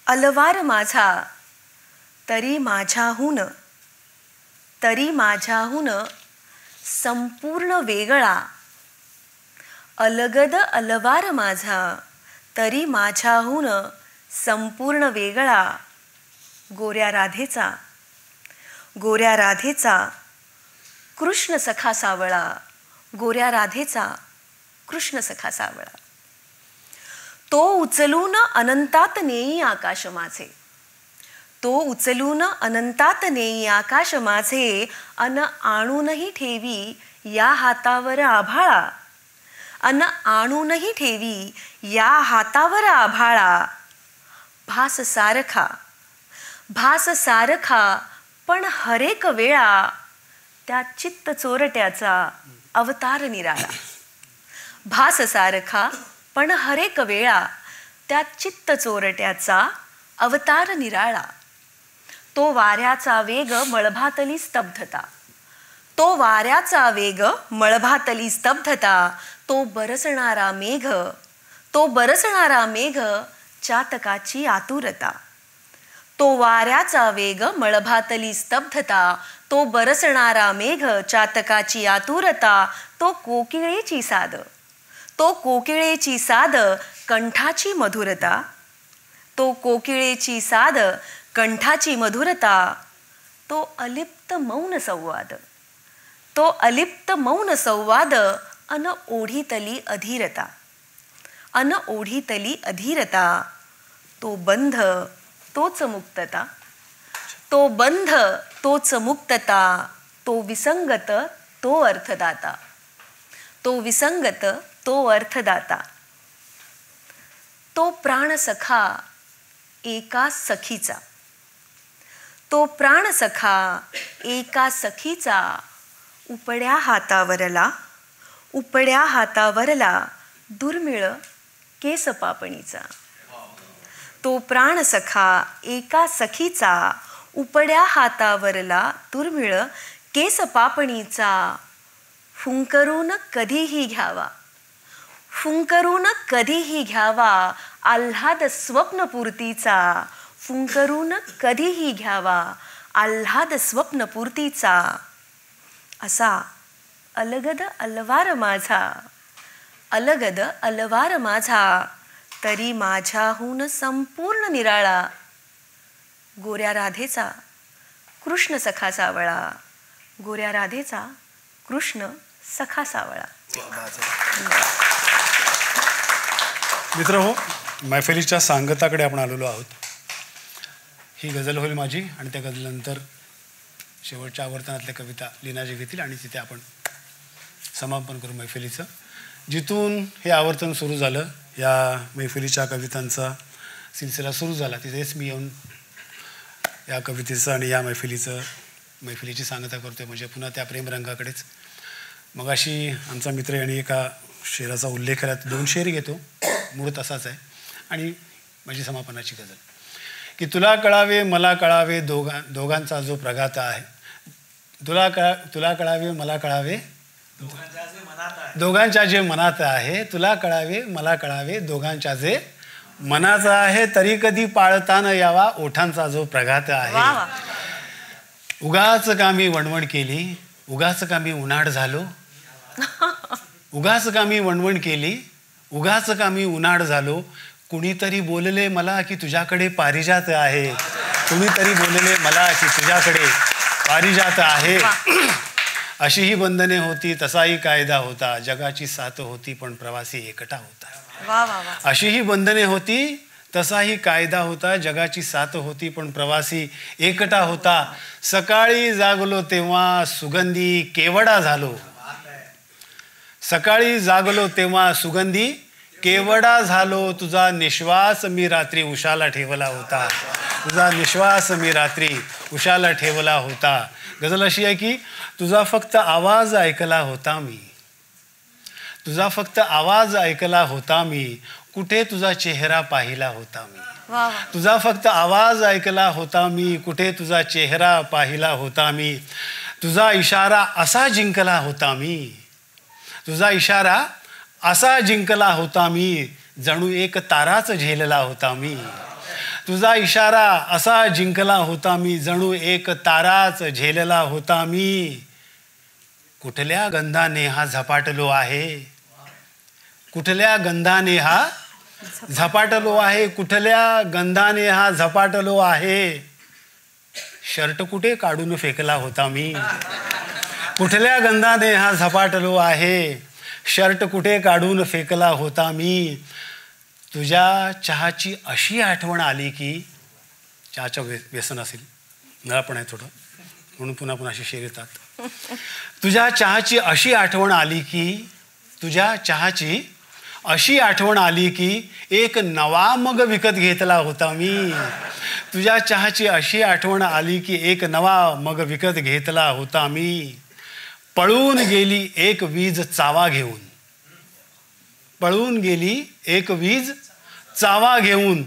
अलवार माझा तरी माझ्याहून संपूर्ण वेगळा. अलगद अलवार माझा तरी माझ्याहून संपूर्ण वेगळा. गोऱ्या राधेचा कृष्ण सखा सावळा. तो उचलून अनंतात नेई आकाश माझे. अन आणूनही ठेवी या हातावर आभाळा. भास सारखा पण हरेक वेळा त्या चित्त चोरट्याचा अवतार निराळा. भास सारखा पण हरेक वेळा त्या चित्त चोरट्याचा अवतार निराळा. तो वाऱ्याचा वेग मळभातली स्तब्धता. तो बरसणारा मेघ चातकाची आतुरता. तो वाऱ्याचा वेग मळभातली स्तब्धता. तो बरसणारा मेघ चातकाची आतुरता. तो कोकिळेची साद कंठाची मधुरता. तो अलिप्त मौन संवाद अन ओढीतली अधीरता. तो बंध तोच मुक्तता. तो विसंगत तो अर्थदाता. तो प्राणसखा एका सखीचा. उपड्या हातावरला दुर्मिळ केसपापणीचा. तो प्राणसखा एका सखीचा. उपड्या हातावरला दुर्मिळ केसपापणीचा. फुंकरून कधीही घ्यावा आल्हाद स्वप्नपूर्तीचा. असा अलगद अलवार माझा तरी माझ्याहून संपूर्ण निराळा. गोऱ्या राधेचा कृष्ण सखा सावळा. मित्रहो, मैफिलीच्या सांगताकडे आपण आलेलो आहोत. ही गझल होईल माझी आणि त्या गझलनंतर शेवटच्या आवर्तनातल्या कविता लीनाजी घेतील आणि तिथे आपण समापन करू मैफिलीचं. जिथून हे आवर्तन सुरू झालं, या मैफिलीच्या कवितांचा सिलसिला सुरू झाला, तिथेच मी येऊन या कवितेचं आणि या मैफिलीची सांगता करतोय. म्हणजे पुन्हा त्या प्रेमरंगाकडेच. मग अशी आमचा मित्र यांनी एका शेराचा उल्लेख केला, 2 शेर घेतो, मूळ तसाच आहे, आणि माझी समापनाची गझल की तुला कळावे मला कळावे दोघांचा जो प्रघात आहे. तुला कळावे मला कळावे दोघांच्या जे मनात आहे. तुला कळावे मला कळावे दोघांच्या जे मनाचा आहे. तरी कधी पाळता न यावा ओठांचा जो प्रघात आहे. उगाच का मी वणवण केली, उगाच का मी उन्हाळ झालो, उगाच का मी वणवण केली, उगाच का मी उन्हाळ झालो. कुणीतरी बोलले मला की तुझ्याकडे पारिजात आहे. कुणीतरी बोलले मला की तुझ्याकडे पारिजात आहे. अशी ही बंधने होती तसाही कायदा होता. जगाची साथ होती पण प्रवासी एकटा होता. अशी ही बंधने होती तसाही कायदा होता. जगाची साथ होती पण प्रवासी एकटा होता. सकाळी जागलो तेव्हा सुगंधी केवडा झालो. सकाळी जागलो तेव्हा सुगंधी केवडा झालो. तुझा निश्वास मी रात्री उशाला ठेवला होता. तुझा निश्वास मी रात्री उशाला ठेवला होता. गझल अशी आहे की तुझा फक्त आवाज ऐकला होता मी. तुझा फक्त आवाज ऐकला होता मी. कुठे तुझा चेहरा पाहिला होता मी. तुझा फक्त आवाज ऐकला होता मी. कुठे तुझा चेहरा पाहिला होता मी. तुझा इशारा असा जिंकला होता मी. तुझा इशारा असा जिंकला होता मी. जणू एक ताराच झेलला होता मी. तुझा इशारा असा जिंकला होता मी. जणू एक ताराच झेलला होता मी. कुठल्या गंधाने हा झपाटलो आहे. कुठल्या गंधाने हा झपाटलो आहे. कुठल्या गंधाने हा झपाटलो आहे. शर्ट कुठे काढून फेकला होता मी. कुठल्या गंधाने हा झपाटलो आहे. शर्ट कुठे काढून फेकला होता मी. तुझ्या चहाची अशी आठवण आली की, चहाचं व्यसन असेल, मला पण आहे थोडं, म्हणून पुन्हा पुन्हा अशी शेर येतात. तुझ्या चहाची अशी आठवण आली की, तुझ्या चहाची अशी आठवण आली की एक नवा मग विकत घेतला होता मी. तुझ्या चहाची अशी आठवण आली की एक नवा मग विकत घेतला होता मी. पळून गेली एक वीज चावा घेऊन. पळून गेली एक वीज चावा घेऊन.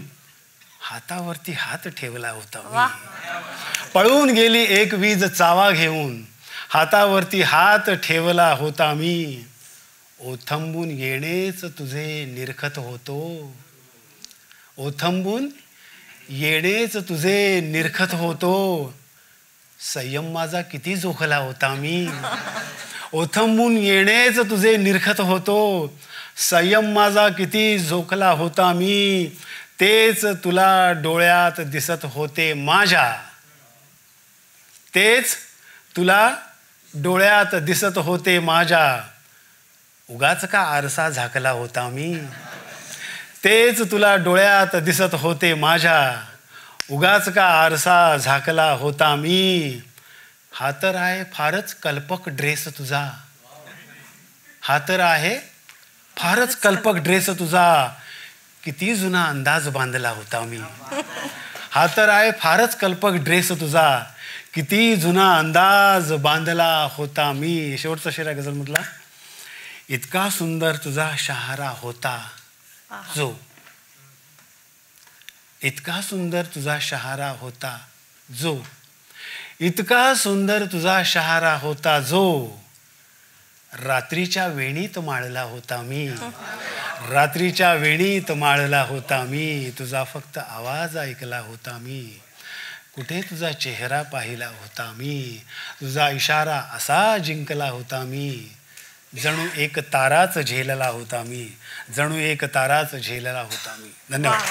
हातावरती हात ठेवला होता मी. पळून गेली एक वीज चावा घेऊन. हातावरती हात ठेवला होता मी. ओथंबून येणेच तुझे निरखत होतो. ओथंबून येणेच तुझे निरखत होतो. संयम माझा किती जोखला होता मी. ओथंबून येणेच तुझे निरखत होतो. संयम माझा किती जोखला होता मी. तेच तुला डोळ्यात दिसत होते माझ्या. तेच तुला डोळ्यात दिसत होते माझ्या. उगाच का आरसा झाकला होता मी. तेच तुला डोळ्यात दिसत होते माझ्या. उगाच का आरसा झाकला होता मी. हा तर आहे फारच कल्पक ड्रेस तुझा. हा तर आहे फारच कल्पक ड्रेस तुझा. किती जुना अंदाज बांधला होता मी. हा तर आहे फारच कल्पक ड्रेस तुझा. किती जुना अंदाज बांधला होता मी. शेवटचा शेर आहे गझलमधला. इतका सुंदर तुझा शहारा होता जो. इतका सुंदर तुझा शहारा होता जो. इतका सुंदर तुझा शहारा होता जो. रात्रीच्या वेणीत माळला होता मी. रात्रीच्या वेणीत माळला होता मी. तुझा फक्त आवाज ऐकला होता मी. कुठे तुझा चेहरा पाहिला होता मी. तुझा इशारा असा जिंकला होता मी. जणू एक ताराच झेलला होता मी. जणू एक ताराच झेलला होता मी. धन्यवाद.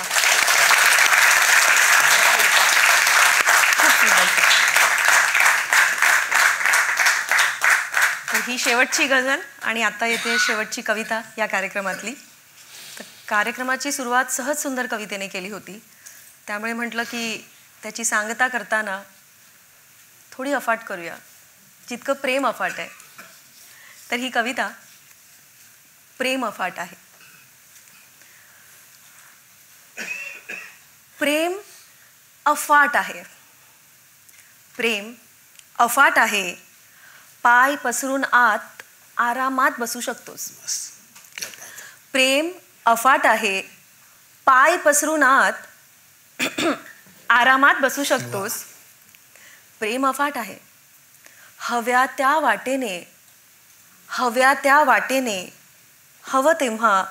ही शेवटची गझल आणि आता येते शेवटची कविता या कार्यक्रमातली. तर कार्यक्रमाची सुरुवात सहज सुंदर कवितेने केली होती, त्यामुळे म्हटलं की त्याची सांगता करताना थोडी अफाट करूया, जितकं प्रेम अफाट आहे. तर ही कविता प्रेम अफाट आहे. प्रेम अफाट आहे. प्रेम अफाट आहे. पाय पसरून आत आरामात बसू शकतोस. प्रेम अफाट आहे. पाय पसरून आत आरामात बसू शकतोस. प्रेम अफाट आहे. हव्या त्या वाटेने हवं तेव्हा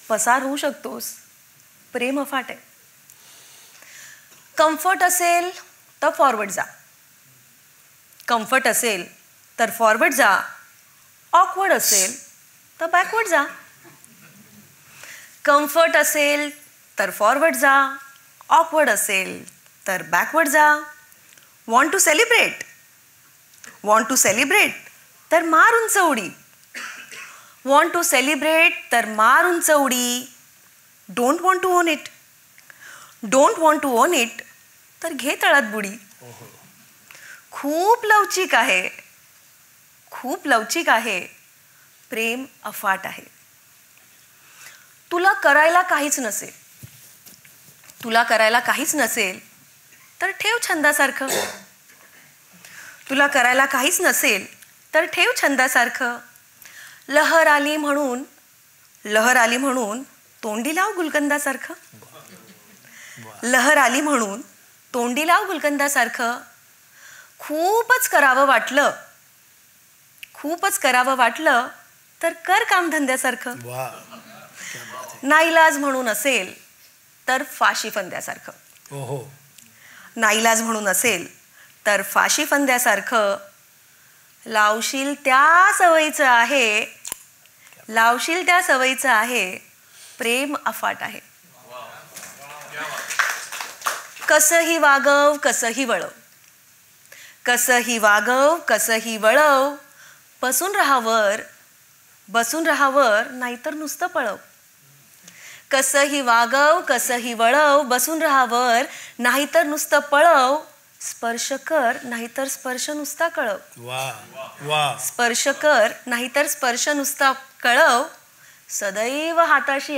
पसार होऊ शकतोस. प्रेम अफाट आहे. कम्फर्ट असेल तर फॉरवर्ड जा. कम्फर्ट असेल तर फॉरवर्ड जा. ऑकवर्ड असेल तर बॅकवर्ड जा. कम्फर्ट असेल तर फॉरवर्ड जा. ऑकवर्ड असेल तर बॅकवर्ड जा. वॉन्ट टू सेलिब्रेट तर मार उंच उडी. वॉन्ट टू सेलिब्रेट तर मार उंच उडी. Don't want to own it तर घे तळात बुडी. खूप लवचिक आहे. प्रेम अफाट आहे. तुला करायला काहीच नसेल तर ठेव छंदासारखं. तुला करायला काहीच नसेल तर ठेव छंदासारखं. लहर आली म्हणून तोंडी लाव गुलकंदासारखं. लहर आली म्हणून तोंडी लाव गुलकंदासारखं. खूपच करावं वाटलं तर कर कामधंद्यासारखं. नाईलाज म्हणून असेल तर फाशी फंद्यासारखं. नाईलाज म्हणून असेल तर फाशी फंद्यासारखं. लावशील त्या सवयीचं आहे. प्रेम अफाट आहे. कसंही वागव कसंही वळव. बसून राहावर नाहीतर नुसतं पळव. कसंही वागव कसंही वळव. बसून राहावर नाहीतर नुसतं पळव. स्पर्श कर नाहीतर स्पर्श नुसता कळव. स्पर्श कर नाहीतर स्पर्श नुसता कळव. सदैव हाताशी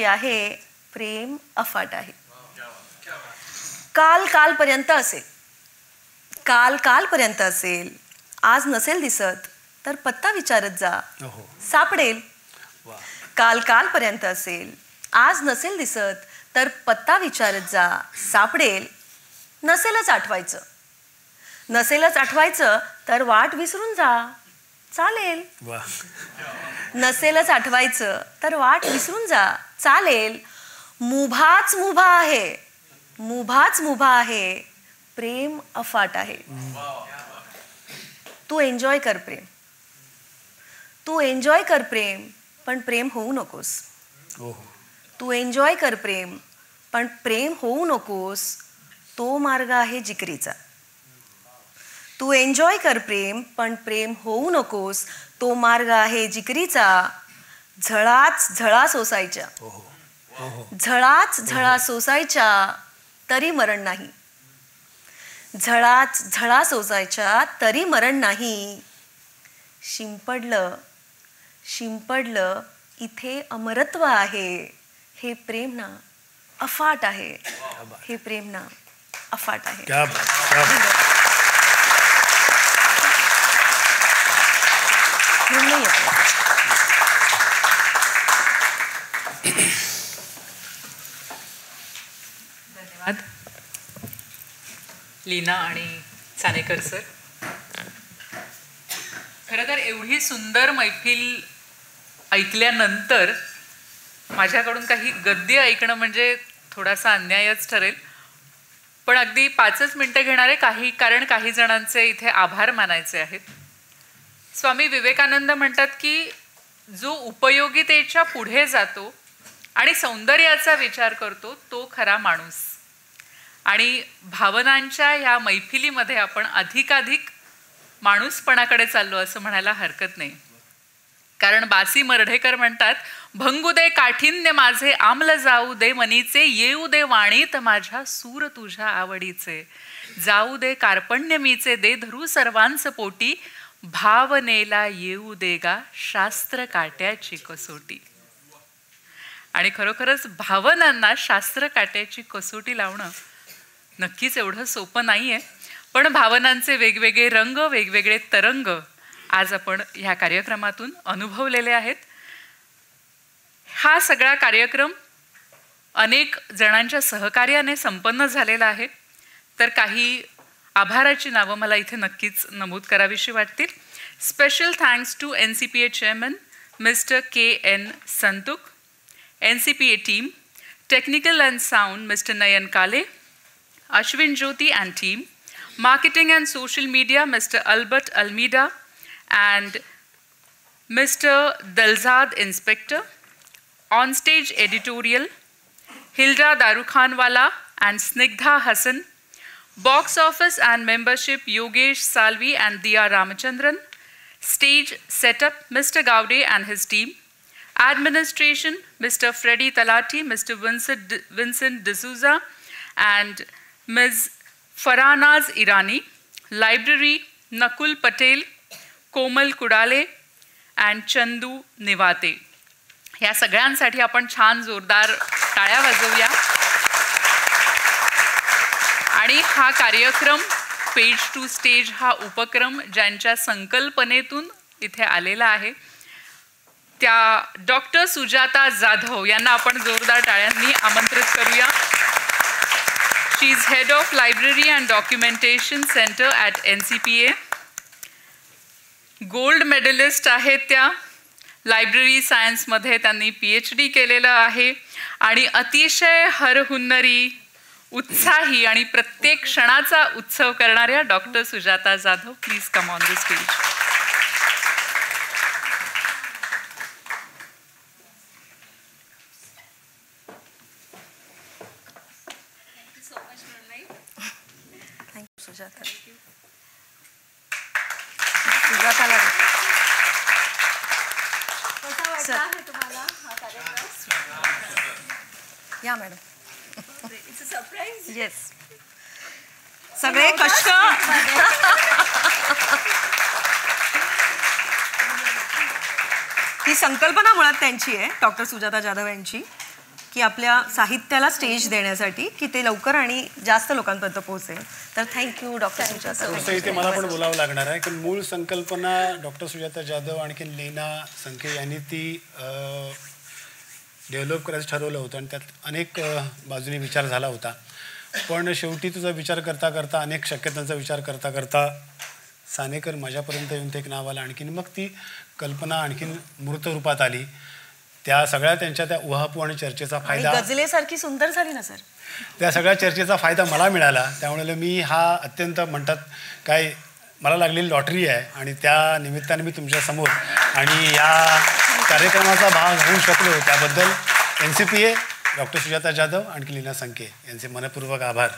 आहे. प्रेम अफाट आहे. कालपर्यंत असेल. आज नसेल दिसत तर पत्ता विचारत जा. सापडेल. कालपर्यंत असेल. आज नसेल दिसत तर पत्ता विचारत जा. सापडेल. नसेलच आठवायचं तर वाट विसरून जा. चालेल. नसेलच आठवायचं तर वाट विसरून जा. चालेल. मुभाच आहे. प्रेम अफाट आहे. तू एन्जॉय कर प्रेम पण प्रेम होऊ नकोस. तू एन्जॉय कर प्रेम पण प्रेम होऊ नकोस. तो मार्ग आहे जिकरीचा. तू एन्जॉय कर प्रेम पण प्रेम होऊ नकोस. तो मार्ग आहे जिकरीचा. झळा सोसायच्या तरी मरण नाही. झळा सोसायच्या तरी मरण नाही. शिंपडलं इथे अमरत्व आहे. हे प्रेम ना अफाट आहे. धन्यवाद लीना आणि चाणेकर सर. खरं तर एवढी सुंदर मैफिल ऐकल्यानंतर माझ्याकडून काही गद्य ऐकणं म्हणजे थोडासा अन्यायच ठरेल. पण अगदी 5 मिनिटं घेणारे कारण काही जणांचे इथे आभार मानायचे आहेत. स्वामी विवेकानंद म्हणतात की जो उपयोगितेच्या पुढे जातो आणि सौंदर्याचा विचार करतो तो खरा माणूस. आणि भावनांच्या ह्या मैफिलीमध्ये आपण अधिकाधिक माणूसपणाकडे चाललो असं म्हणायला हरकत नाही. कारण बासी मर्ढेकर म्हणतात, भंगू दे काठिन्य माझे आमल जाऊ दे मनीचे, येऊ दे वाणीत माझ्या सूर तुझ्या आवडीचे, जाऊ दे कार्पण्य मीचे दे धरू सर्वांच पोटी, भावनेला येऊ दे गा शास्त्र काट्याची कसोटी. आणि खरोखरच भावनांना शास्त्र काट्याची कसोटी लावणं नक्कीच एवढं सोपं नाहीये, पण भावनांचे वेगवेगळे रंग, वेगवेगळे तरंग आज आपण ह्या कार्यक्रमातून अनुभवलेले आहेत. हा सगळा कार्यक्रम अनेक जणांच्या सहकार्याने संपन्न झालेला आहे. तर काही आभाराची नावं मला इथे नक्कीच नमूद करावीशी वाटतील. Special thanks to NCPA chairman mister KN Santuk, NCPA team, technical and sound mister Nayan Kale, Ashwin Jyoti and team, marketing and social media Mr. Albert Almeida and Mr. Dalzad Inspector, on stage editorial Hilda Darukhanwala and Snigdha Hassan, box office and membership Yogesh Salvi and Diya Ramachandran, stage setup Mr. Gaude and his team, administration Mr. Freddy Talati, Mr. Vincent D'Souza and Ms. Farhanaz Irani, library Nakul Patel, Komal Kudale and Chandu Nivate. या सगळ्यांसाठी आपण छान जोरदार टाळ्या वाजवूया. आणि हा कार्यक्रम page two stage हा उपक्रम ज्यांच्या संकल्पनेतून इथे आलेला आहे त्या डॉक्टर सुजाता जाधव यांना आपण जोरदार टाळ्यांनी आमंत्रित करूया. She is head of library and documentation center at NCPA. Gold medallist आहेत त्या. लायब्ररी सायन्समध्ये त्यांनी PhD केलेलं आहे आणि अतिशय हरहुन्नरी, उत्साही आणि प्रत्येक क्षणाचा उत्सव करणाऱ्या doctor Sujata Jadhav, please come on the stage. Sujata, सुजाताला या मॅडम. येस, सगळे कष्ट ही संकल्पना मुळात त्यांची आहे, डॉक्टर सुजाता जाधव यांची, की आपल्या साहित्याला स्टेज देण्यासाठी की ते लवकर आणि जास्त लोकांपर्यंत पोहोचेल. तर थँक्यू डॉक्टर सुजाता. इथे मला पण बोलावं लागणार आहे, की मूळ संकल्पना डॉक्टर सुजाता जाधव आणखी लेना संखे यांनी ती डेव्हलप करायचं ठरवलं होतं आणि त्यात अनेक बाजूने विचार झाला होता. पण शेवटी तुझा विचार करता करता, अनेक शक्यतांचा विचार करता करता सानेकर माझ्यापर्यंत येऊन ते एक नाव आलं. आणखीन मग ती कल्पना आणखीन मूर्त रूपात आली. त्या सगळ्या त्यांच्या त्या उहापू आणि चर्चेचा फायदा, गजलेसारखी सुंदर झाली ना सर, त्या सगळ्या चर्चेचा फायदा मला मिळाला. त्यामुळे मी हा अत्यंत म्हणतात काय मला लागलेली लॉटरी आहे आणि त्या निमित्ताने मी तुमच्यासमोर आणि या कार्यक्रमाचा भाग होऊ शकलो त्याबद्दल NCPA, डॉक्टर सुजाता जाधव आणखी लीना संखे यांचे मनपूर्वक आभार.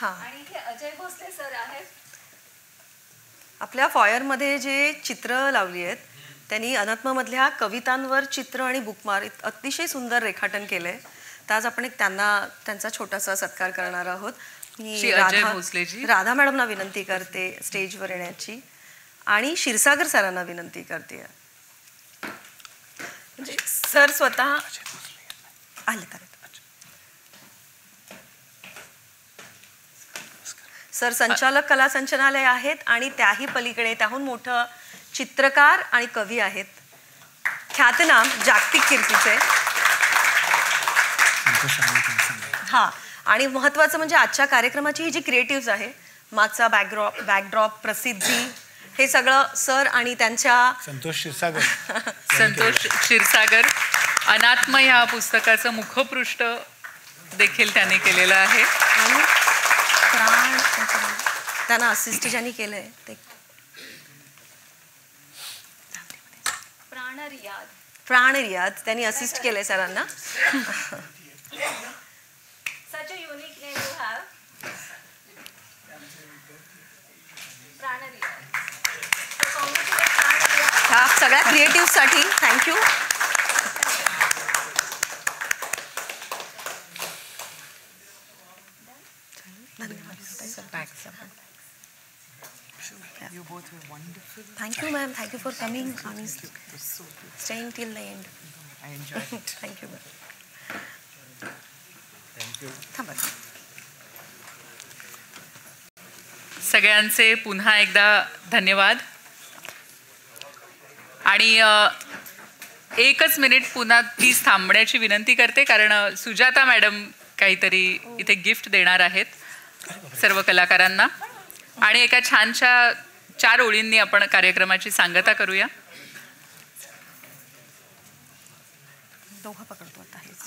आणि हे अजय भोसले सर आहेत. आपल्या फॉयरमध्ये जे चित्र लावली आहेत त्यांनी अनात्ममधल्या कवितांवर चित्र आणि बुकमार्क अतिशय सुंदर रेखाटन केलंय. तर आज आपण एक त्यांचा छोटासा सत्कार करणार आहोत. मी राधा मॅडमना विनंती करते स्टेजवर येण्याची आणि क्षीरसागर सरांना विनंती करते. म्हणजे सर स्वतः आले तर सर संचालक कला संचालनालय आहेत आणि त्याही पलीकडे त्याहून मोठं चित्रकार आणि कवी आहेत. ख्यातनाम जागतिक कीर्तीचे. हा, आणि महत्त्वाचं म्हणजे आजच्या कार्यक्रमाची ही जी क्रिएटिव्ह आहे, मागचा बॅकड्रॉप प्रसिद्धी, हे सगळं सर आणि त्यांच्या संतोष क्षीरसागर अनात्म ह्या पुस्तकाचं मुखपृष्ठ देखील त्याने केलेलं आहे. आणि त्यांना असिस्ट ज्यांनी केलंय ते प्राण रियाद त्यांनी असिस्ट केलंय सरांना. Such a unique name you have. सगळ्या क्रिएटिव्हसाठी thank you. Thank you, ma'am. Thank you for coming. Staying till the end. I enjoyed it. Thank you, ma'am. Thank you. थांबा. सगळ्यांचे पुन्हा एकदा धन्यवाद. आणि एकच मिनिट पुन्हा प्लीज थांबण्याची विनंती करते, कारण सुजाता मॅडम काहीतरी इथे गिफ्ट देणार आहेत सर्व कलाकारांना. आणि एका छानशा 4 ओळींनी आपण कार्यक्रमाची सांगता करूया. दोघं पकडतो आता हेच.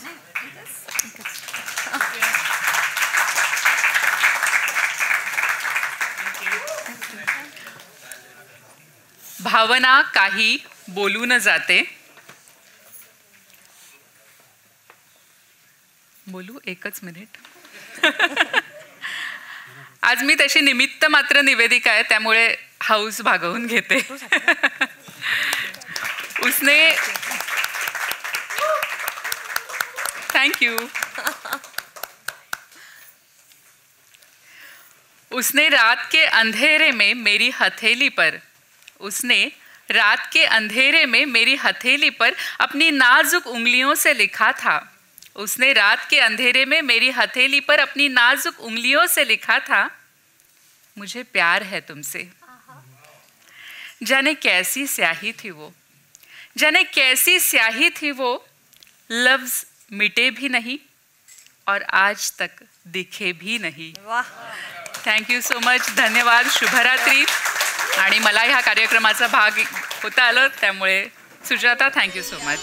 भावना काही बोलून जाते. बोलू एकच मिनिट. आज मी तशी निमित्त मात्र निवेदिका आहे, त्यामुळे हाऊस भागवून घेते. उसने थँक्यू. उसने रात के अंधेरे में मेरी हथेली पर अपनी नाजुक उंगलियों से लिखा था. उसने रात के अंधेरे में मेरी हथेली पर अपनी नाजुक उंगलियों से लिखा था, मुझे प्यार है तुमसे. जाने कैसी स्याही थी वो, लफ्ज मिटे भी नहीं और आज तक दिखे भी नहीं. Thank you so much. धन्यवाद. शुभरात्री. आणि मला ह्या कार्यक्रमाचा भाग होता आलं, त्यामुळे सुजाता थँक्यू सो मच.